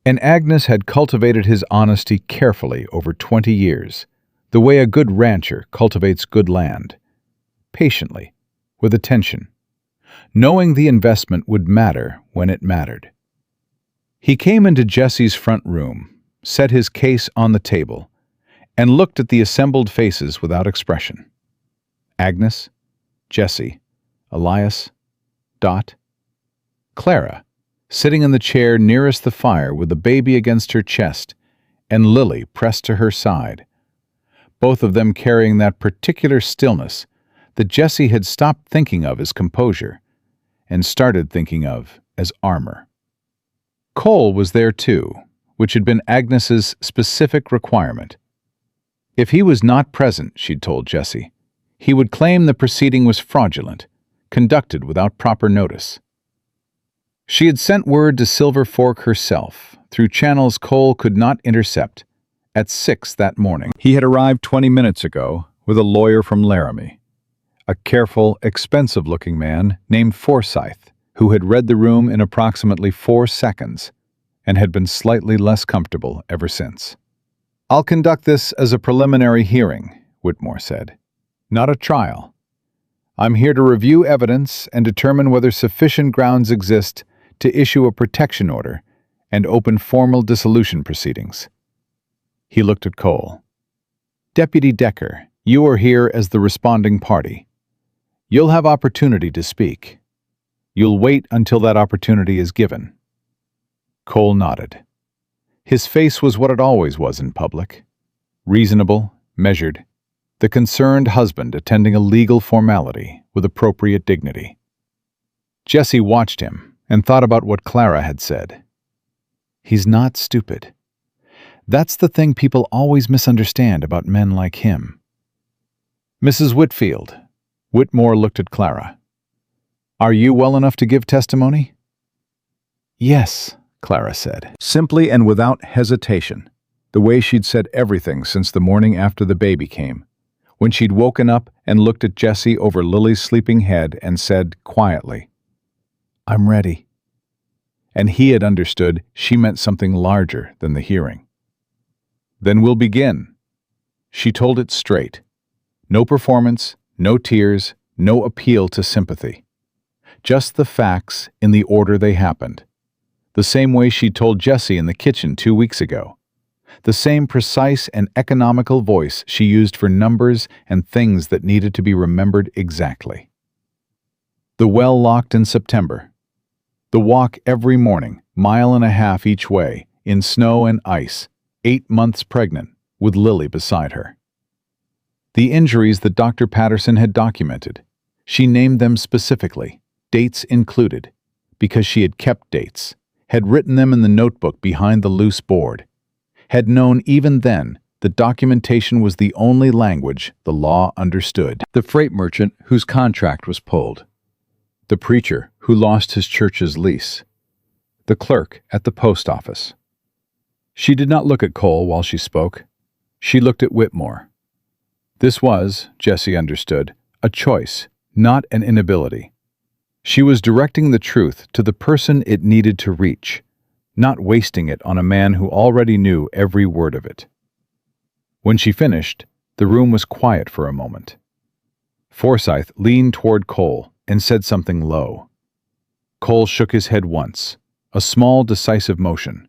B: And Agnes had cultivated his honesty carefully over 20 years, the way a good rancher cultivates good land, patiently, with attention, knowing the investment would matter when it mattered. He came into Jesse's front room,
A: set his case on the table, and looked at the assembled faces without expression. Agnes, Jesse, Elias, Dot, Clara, sitting in the chair nearest the fire with the baby against her chest, and Lily pressed to her side, both of them carrying that particular stillness that Jesse had stopped thinking of as composure and started thinking of as armor. Cole was there too, which had been Agnes's specific requirement. If he was not present, she'd told Jesse, he would claim the proceeding was fraudulent, conducted without proper notice. She had sent word to Silver Fork herself, through channels Cole could not intercept, at 6 that morning. He had arrived 20 minutes ago with a lawyer from Laramie, a careful, expensive-looking man named Forsyth, who had read the room in approximately 4 seconds and had been slightly less comfortable ever since. "I'll conduct this as a preliminary hearing," Whitmore said, "not a trial. I'm here to review evidence and determine whether sufficient grounds exist to issue a protection order and open formal dissolution proceedings." He looked at Cole. "Deputy Decker, you are here as the responding party. You'll have opportunity to speak. You'll wait until that opportunity is given." Cole nodded. His face was what it always was in public. Reasonable, measured, the concerned husband attending a legal formality with appropriate dignity. Jesse watched him and thought about what Clara had said. He's not stupid. That's the thing people always misunderstand about men like him. "Mrs. Whitfield," Whitmore looked at Clara. "Are you well enough to give testimony?" "Yes," Clara said, simply and without hesitation, the way she'd said everything since the morning after the baby came, when she'd woken up and looked at Jesse over Lily's sleeping head and said quietly, "I'm ready." And he had understood she meant something larger than the hearing. "Then we'll begin." She told it straight. No performance, no tears, no appeal to sympathy. Just the facts in the order they happened. The same way she told Jesse in the kitchen 2 weeks ago. The same precise and economical voice she used for numbers and things that needed to be remembered exactly. The well locked in September. The walk every morning, 1.5 miles each way, in snow and ice, 8 months pregnant, with Lily beside her. The injuries that Dr. Patterson had documented. She named them specifically, dates included, because she had kept dates, had written them in the notebook behind the loose board, had known even then that documentation was the only language the law understood. The freight merchant whose contract was pulled. The preacher who lost his church's lease. The clerk at the post office. She did not look at Cole while she spoke. She looked at Whitmore. This was, Jesse understood, a choice, not an inability. She was directing the truth to the person it needed to reach, not wasting it on a man who already knew every word of it. When she finished, the room was quiet for a moment. Forsyth leaned toward Cole and said something low. Cole shook his head once, a small decisive motion,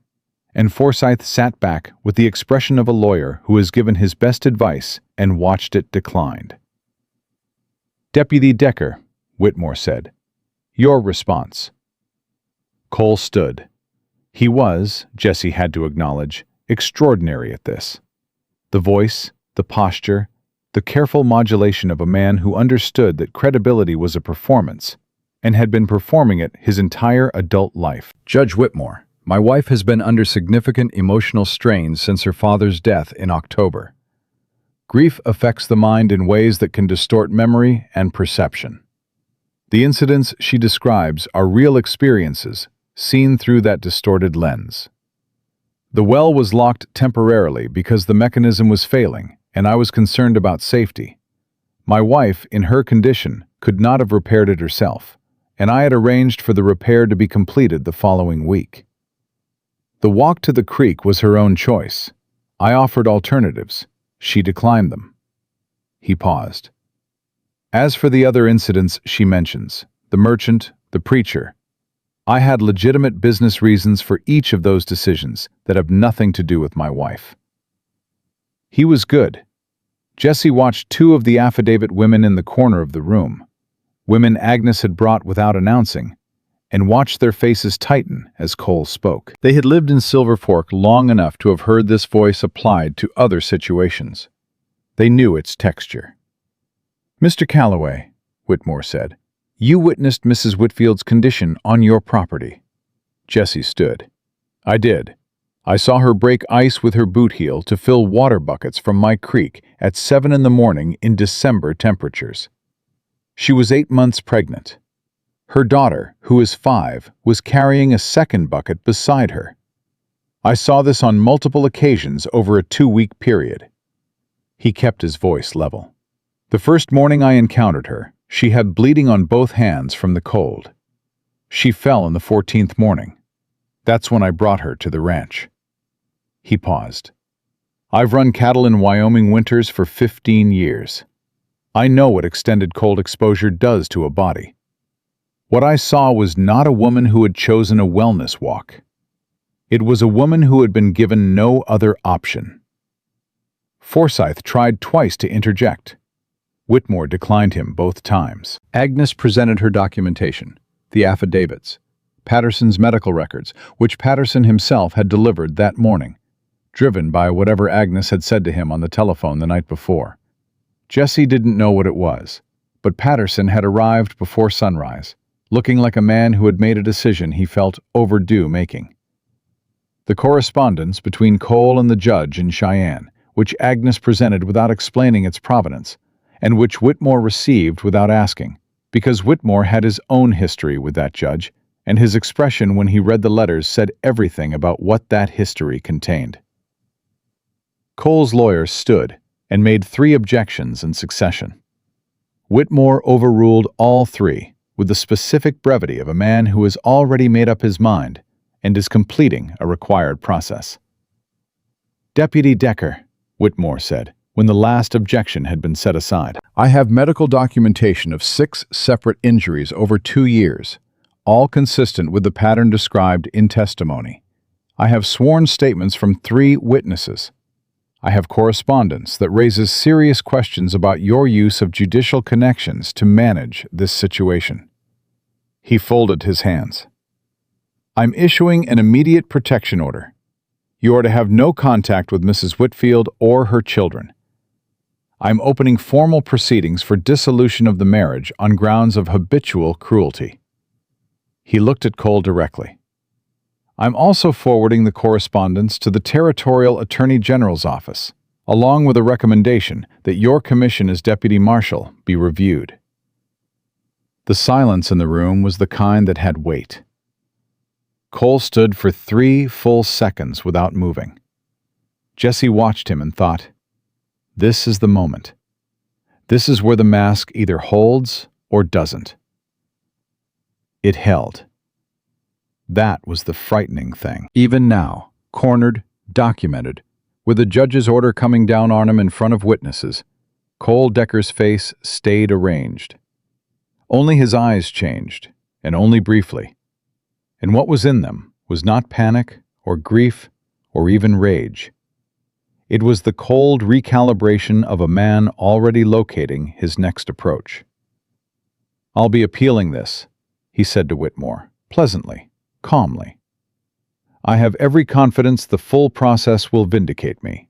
A: and Forsyth sat back with the expression of a lawyer who has given his best advice and watched it declined. "Deputy Decker," Whitmore said, "your response." Cole stood. He was, Jesse had to acknowledge, extraordinary at this. The voice, the posture, the careful modulation of a man who understood that credibility was a performance and had been performing it his entire adult life. "Judge Whitmore, my wife has been under significant emotional strain since her father's death in October. Grief affects the mind in ways that can distort memory and perception. The incidents she describes are real experiences seen through that distorted lens. The well was locked temporarily because the mechanism was failing, and I was concerned about safety. My wife, in her condition, could not have repaired it herself, and I had arranged for the repair to be completed the following week. The walk to the creek was her own choice. I offered alternatives. She declined them." He paused. "As for the other incidents she mentions, the merchant, the preacher, I had legitimate business reasons for each of those decisions that have nothing to do with my wife. He was good. Jesse watched two of the affidavit women in the corner of the room, women Agnes had brought without announcing, and watched their faces tighten as Cole spoke. They had lived in Silver Fork long enough to have heard this voice applied to other situations. They knew its texture. "Mr. Calloway," Whitmore said, "you witnessed Mrs. Whitfield's condition on your property." Jesse stood. "I did. I saw her break ice with her boot heel to fill water buckets from my creek at 7 in the morning in December temperatures. She was 8 months pregnant. Her daughter, who is 5, was carrying a second bucket beside her. I saw this on multiple occasions over a 2-week period." He kept his voice level. "The first morning I encountered her, she had bleeding on both hands from the cold. She fell in the 14th morning. That's when I brought her to the ranch." He paused. "I've run cattle in Wyoming winters for 15 years. I know what extended cold exposure does to a body. What I saw was not a woman who had chosen a wellness walk. It was a woman who had been given no other option." Forsyth tried twice to interject. Whitmore declined him both times. Agnes presented her documentation, the affidavits, Patterson's medical records, which Patterson himself had delivered that morning, driven by whatever Agnes had said to him on the telephone the night before. Jesse didn't know what it was, but Patterson had arrived before sunrise, looking like a man who had made a decision he felt overdue making. The correspondence between Cole and the judge in Cheyenne, which Agnes presented without explaining its provenance, and which Whitmore received without asking, because Whitmore had his own history with that judge, and his expression when he read the letters said everything about what that history contained. Cole's lawyer stood and made 3 objections in succession. Whitmore overruled all 3 with the specific brevity of a man who has already made up his mind and is completing a required process. "Deputy Decker," Whitmore said, when the last objection had been set aside, "I have medical documentation of 6 separate injuries over 2 years, all consistent with the pattern described in testimony. I have sworn statements from 3 witnesses. I have correspondence that raises serious questions about your use of judicial connections to manage this situation." He folded his hands. "I'm issuing an immediate protection order. You are to have no contact with Mrs. Whitfield or her children. I'm opening formal proceedings for dissolution of the marriage on grounds of habitual cruelty." He looked at Cole directly. "I'm also forwarding the correspondence to the Territorial Attorney General's office, along with a recommendation that your commission as deputy marshal be reviewed." The silence in the room was the kind that had weight. Cole stood for 3 full seconds without moving. Jesse watched him and thought, this is the moment. This is where the mask either holds or doesn't. It held. That was the frightening thing. Even now, cornered, documented, with the judge's order coming down on him in front of witnesses, Cole Decker's face stayed arranged. Only his eyes changed, and only briefly. And what was in them was not panic or grief or even rage. It was the cold recalibration of a man already locating his next approach. "I'll be appealing this," he said to Whitmore, pleasantly, calmly. "I have every confidence the full process will vindicate me."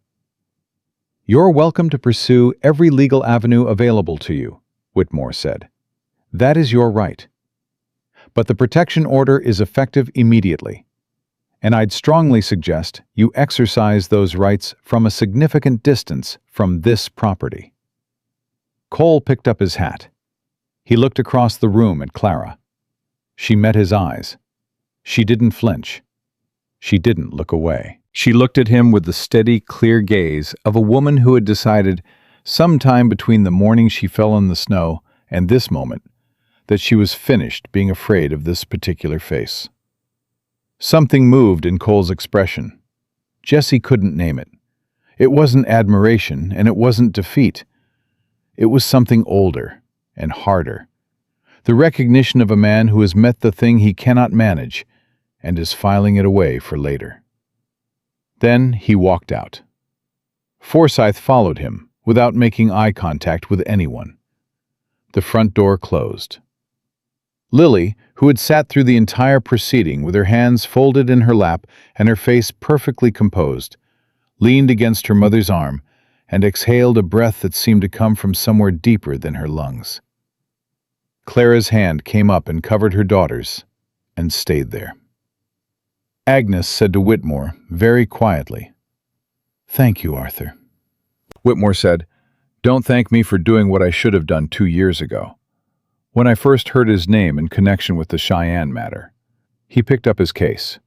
A: "You're welcome to pursue every legal avenue available to you," Whitmore said. "That is your right. But the protection order is effective immediately, and I'd strongly suggest you exercise those rights from a significant distance from this property." Cole picked up his hat. He looked across the room at Clara. She met his eyes. She didn't flinch. She didn't look away. She looked at him with the steady, clear gaze of a woman who had decided, sometime between the morning she fell in the snow and this moment, that she was finished being afraid of this particular face. Something moved in Cole's expression. Jesse couldn't name it. It wasn't admiration, and it wasn't defeat. It was something older and harder. the recognition of a man who has met the thing he cannot manage and is filing it away for later. Then he walked out. Forsyth followed him without making eye contact with anyone. The front door closed. Lily, who had sat through the entire proceeding with her hands folded in her lap and her face perfectly composed, leaned against her mother's arm and exhaled a breath that seemed to come from somewhere deeper than her lungs. Clara's hand came up and covered her daughter's and stayed there. Agnes said to Whitmore, very quietly, "Thank you, Arthur." Whitmore said, "Don't thank me for doing what I should have done 2 years ago. When I first heard his name in connection with the Cheyenne matter." He picked up his case.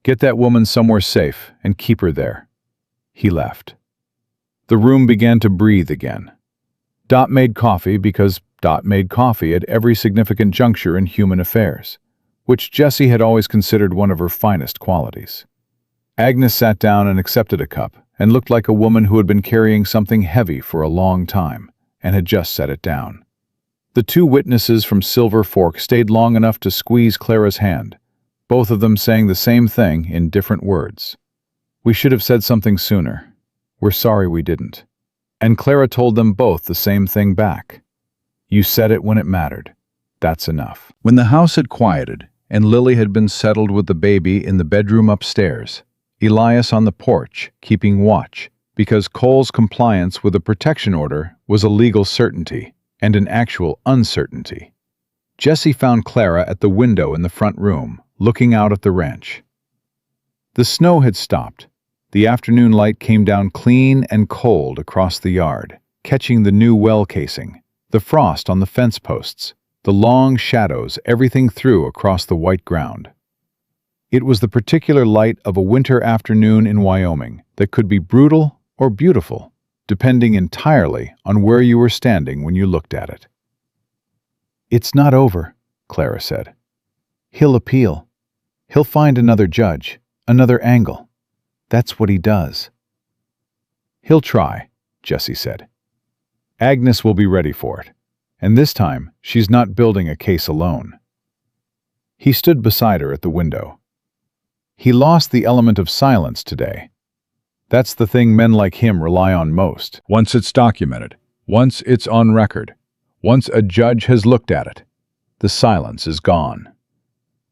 A: "Get that woman somewhere safe and keep her there." He left. The room began to breathe again. Dot made coffee because Dot made coffee at every significant juncture in human affairs, which Jesse had always considered one of her finest qualities. Agnes sat down and accepted a cup and looked like a woman who had been carrying something heavy for a long time and had just set it down. The two witnesses from Silver Fork stayed long enough to squeeze Clara's hand, both of them saying the same thing in different words. "We should have said something sooner. We're sorry we didn't." And Clara told them both the same thing back. "You said it when it mattered. That's enough." When the house had quieted and Lily had been settled with the baby in the bedroom upstairs, Elias on the porch keeping watch, because Cole's compliance with a protection order was a legal certainty and an actual uncertainty, Jesse found Clara at the window in the front room, looking out at the ranch. The snow had stopped. The afternoon light came down clean and cold across the yard, catching the new well casing, the frost on the fence posts, the long shadows everything threw across the white ground. It was the particular light of a winter afternoon in Wyoming that could be brutal or beautiful, depending entirely on where you were standing when you looked at it. "It's not over," Clara said. "He'll appeal. He'll find another judge, another angle. That's what he does." "He'll try," Jesse said. "Agnes will be ready for it, and this time she's not building a case alone." He stood beside her at the window. He lost the element of silence today. That's the thing men like him rely on most. Once it's documented, once it's on record, once a judge has looked at it, the silence is gone.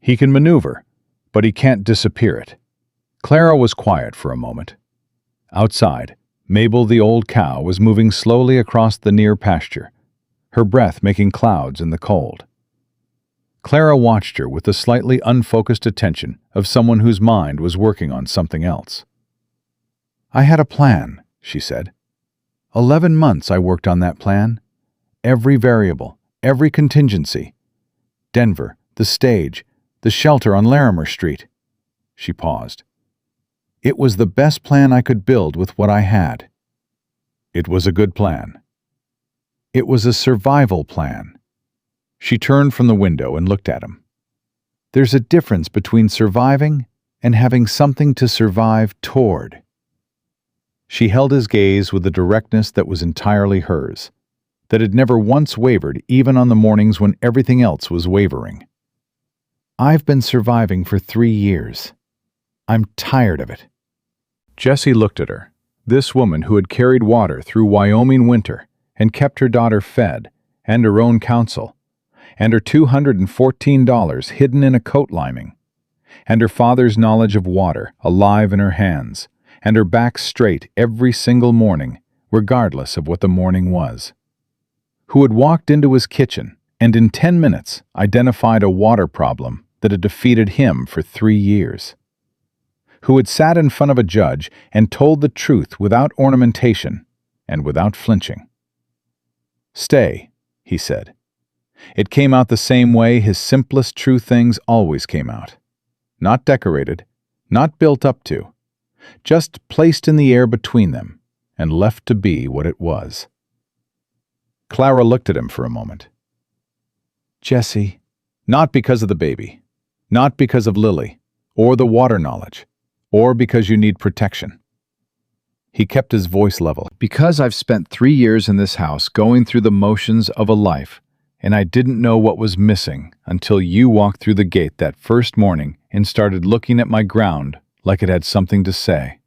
A: He can maneuver, but he can't disappear it. Clara was quiet for a moment. Outside, Mabel the old cow was moving slowly across the near pasture, her breath making clouds in the cold. Clara watched her with the slightly unfocused attention of someone whose mind was working on something else. "I had a plan," she said. 11 months I worked on that plan. Every variable, every contingency. Denver, the stage, the shelter on Larimer Street." She paused. "It was the best plan I could build with what I had." "It was a good plan." "It was a survival plan." She turned from the window and looked at him. "There's a difference between surviving and having something to survive toward." She held his gaze with a directness that was entirely hers, that had never once wavered even on the mornings when everything else was wavering. "I've been surviving for 3 years. I'm tired of it." Jesse looked at her, this woman who had carried water through Wyoming winter and kept her daughter fed, and her own counsel, and her $214 hidden in a coat lining, and her father's knowledge of water alive in her hands, and her back straight every single morning, regardless of what the morning was. Who had walked into his kitchen and in 10 minutes identified a water problem that had defeated him for 3 years. Who had sat in front of a judge and told the truth without ornamentation and without flinching. "Stay," he said. It came out the same way his simplest true things always came out. Not decorated, not built up to, just placed in the air between them and left to be what it was. Clara looked at him for a moment. "Jesse," not because of the baby, not because of Lily, or the water knowledge, or because you need protection. He kept his voice level. "Because I've spent 3 years in this house going through the motions of a life
B: and I didn't know what was missing until you walked through the gate that first morning and started looking at my ground like it had something to say."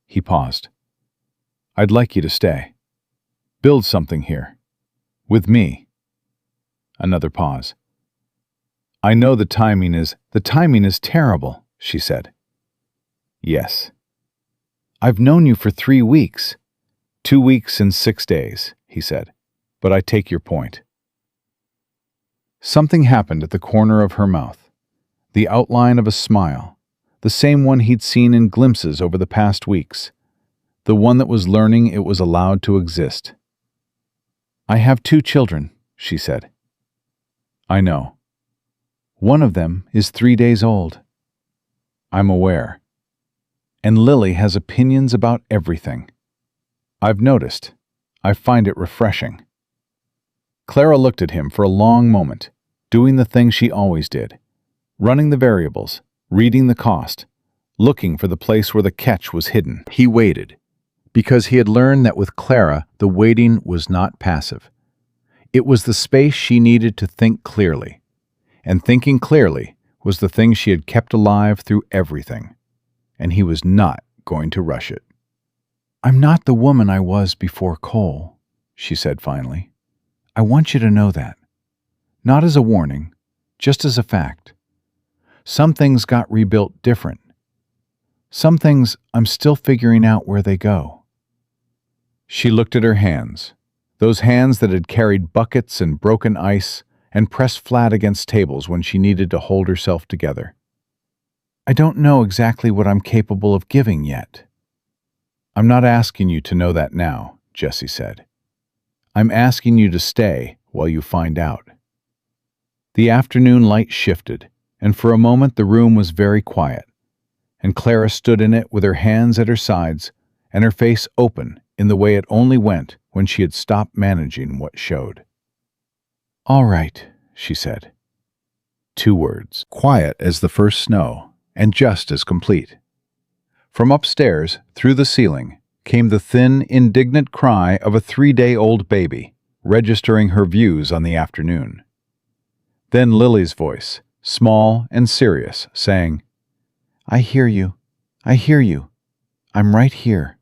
B: He paused. "I'd like you to stay. Build something here. With me." Another pause. "I know the timing is terrible," she said. "Yes. I've known you for 3 weeks. 2 weeks and 6 days," he said. "But I take your point." Something happened at the corner of her mouth. The outline of a smile, the same one he'd seen in glimpses over the past weeks, the one that was learning it was allowed to exist. "I have 2 children," she said. "I know. One of them is 3 days old." "I'm aware. And Lily has opinions about everything. I've noticed. I find it refreshing." Clara looked at him for a long moment, doing the thing she always did, running the variables, reading the cost, looking for the place where the catch was hidden. He waited, because he had learned that with Clara the waiting was not passive. It was the space she needed to think clearly, and thinking clearly was the thing she had kept alive through everything, and he was not going to rush it. "I'm not the woman I was before Cole," she said finally. "I want you to know that. Not as a warning, just as a fact. Some things got rebuilt different. Some things I'm still figuring out where they go." She looked at her hands, those hands that had carried buckets and broken ice and pressed flat against tables when she needed to hold herself together. "I don't know exactly what I'm capable of giving yet." "I'm not asking you to know that now," Jesse said. "I'm asking you to stay while you find out." The afternoon light shifted, and for a moment the room was very quiet, and Clara stood in it with her hands at her sides and her face open in the way it only went when she had stopped managing what showed. "All right," she said. 2 words, quiet as the first snow, and just as complete. From upstairs, through the ceiling, came the thin, indignant cry of a 3-day-old baby, registering her views on the afternoon. Then Lily's voice, small and serious, saying, "I hear you. I hear you. I'm right here."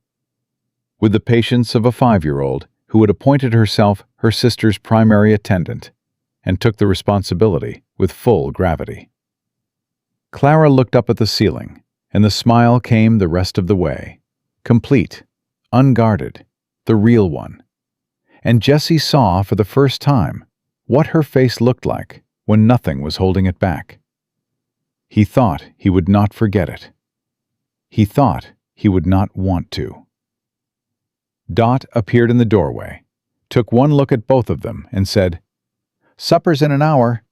B: With the patience of a 5-year-old who had appointed herself her sister's primary attendant and took the responsibility with full gravity. Clara looked up at the ceiling, and the smile came the rest of the way, complete, unguarded, the real one. And Jesse saw for the first time what her face looked like when nothing was holding it back. He thought he would not forget it. He thought he would not want to. Dot appeared in the doorway, took one look at both of them, and said, "Supper's in an hour,"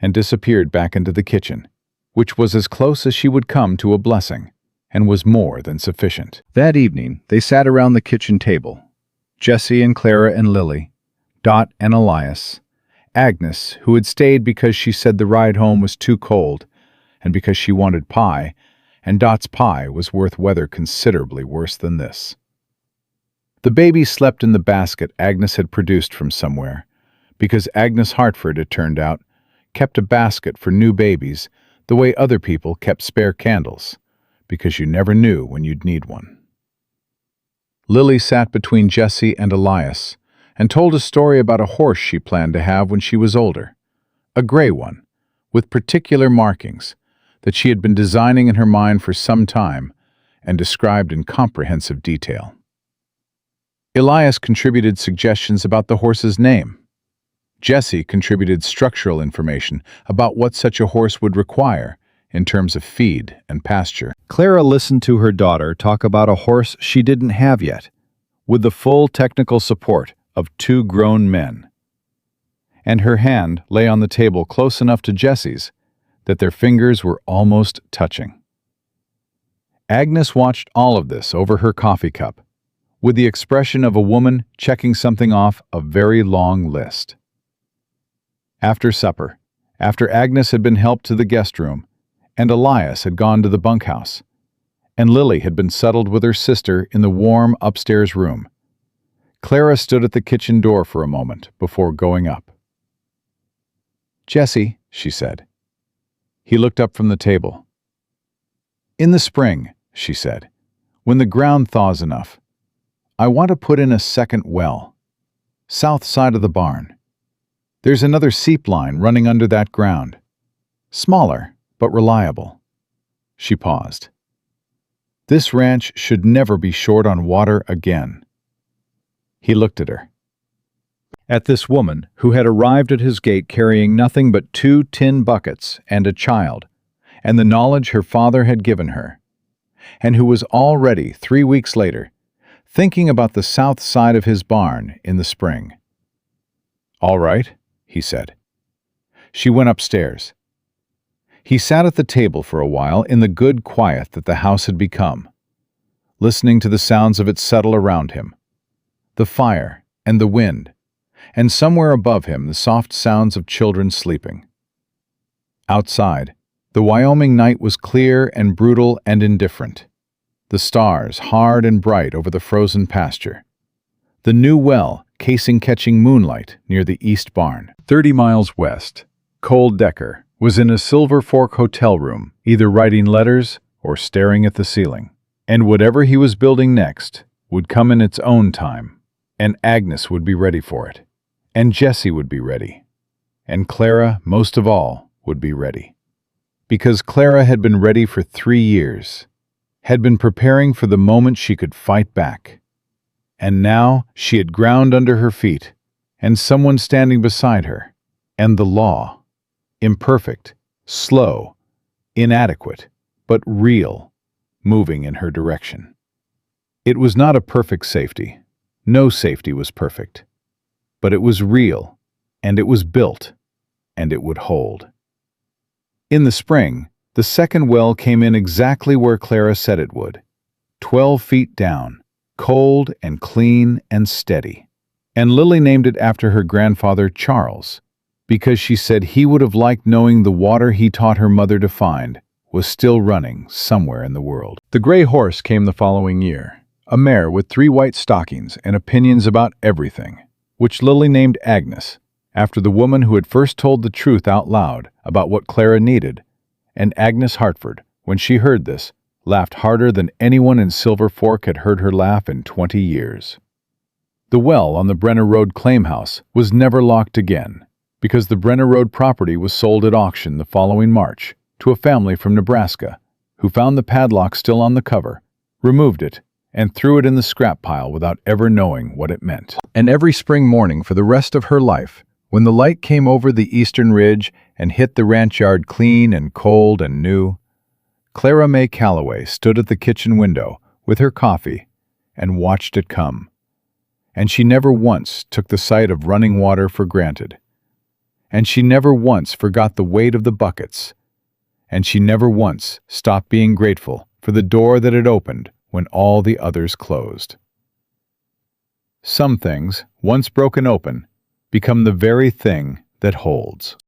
B: and disappeared back into the kitchen, which was as close as she would come to a blessing, and was more than sufficient. That evening, they sat around the kitchen table, Jesse and Clara and Lily, Dot and Elias, Agnes, who had stayed because she said the ride home was too cold, and because she wanted pie, and Dot's pie was worth weather considerably worse than this. The baby slept in the basket Agnes had produced from somewhere, because Agnes Hartford, it turned out, kept a basket for new babies the way other people kept spare candles, because you never knew when you'd need one. Lily sat between Jesse and Elias and told a story about a horse she planned to have when she was older, a gray one, with particular markings that she had been designing in her mind for some time and described in comprehensive detail. Elias contributed suggestions about the horse's name. Jesse contributed structural information about what such a horse would require in terms of feed and pasture. Clara listened to her daughter talk about a horse she didn't have yet, with the full technical support of 2 grown men. And her hand lay on the table close enough to Jesse's that their fingers were almost touching. Agnes watched all of this over her coffee cup, with the expression of a woman checking something off a very long list. After supper, after Agnes had been helped to the guest room, and Elias had gone to the bunkhouse, and Lily had been settled with her sister in the warm upstairs room, Clara stood at the kitchen door for a moment before going up. "Jesse," she said. He looked up from the table. "In the spring," she said, "when the ground thaws enough, I want to put in a second well. South side of the barn. There's another seep line running under that ground. Smaller, but reliable." She paused. "This ranch should never be short on water again." He looked at her. At this woman who had arrived at his gate carrying nothing but 2 tin buckets and a child, and the knowledge her father had given her, and who was already, 3 weeks later, thinking about the south side of his barn in the spring. "All right," he said. She went upstairs. He sat at the table for a while in the good quiet that the house had become, listening to the sounds of it settle around him, the fire and the wind, and somewhere above him the soft sounds of children sleeping. Outside, the Wyoming night was clear and brutal and indifferent, the stars hard and bright over the frozen pasture, the new well catching moonlight near the east barn. 30 miles west, Clara Decker was in a Silver Fork hotel room, either writing letters or staring at the ceiling. And whatever he was building next would come in its own time, and Agnes would be ready for it, and Jesse would be ready, and Clara, most of all, would be ready. Because Clara had been ready for 3 years, had been preparing for the moment she could fight back. And now she had ground under her feet, and someone standing beside her, and the law, imperfect, slow, inadequate, but real, moving in her direction. It was not a perfect safety. No safety was perfect. But it was real, and it was built, and it would hold. In the spring, the second well came in exactly where Clara said it would, 12 feet down, cold and clean and steady. And Lily named it after her grandfather Charles, because she said he would have liked knowing the water he taught her mother to find was still running somewhere in the world. The gray horse came the following year, a mare with 3 white stockings and opinions about everything, which Lily named Agnes, after the woman who had first told the truth out loud about what Clara needed, and Agnes Hartford, when she heard this, laughed harder than anyone in Silver Fork had heard her laugh in 20 years. The well on the Brenner Road claim house was never locked again, because the Brenner Road property was sold at auction the following March to a family from Nebraska, who found the padlock still on the cover, removed it, and threw it in the scrap pile without ever knowing what it meant. And every spring morning for the rest of her life, when the light came over the eastern ridge and hit the ranch yard clean and cold and new, Clara May Calloway stood at the kitchen window with her coffee and watched it come. And she never once took the sight of running water for granted. And she never once forgot the weight of the buckets. And she never once stopped being grateful for the door that had opened when all the others closed. Some things, once broken open, become the very thing that holds.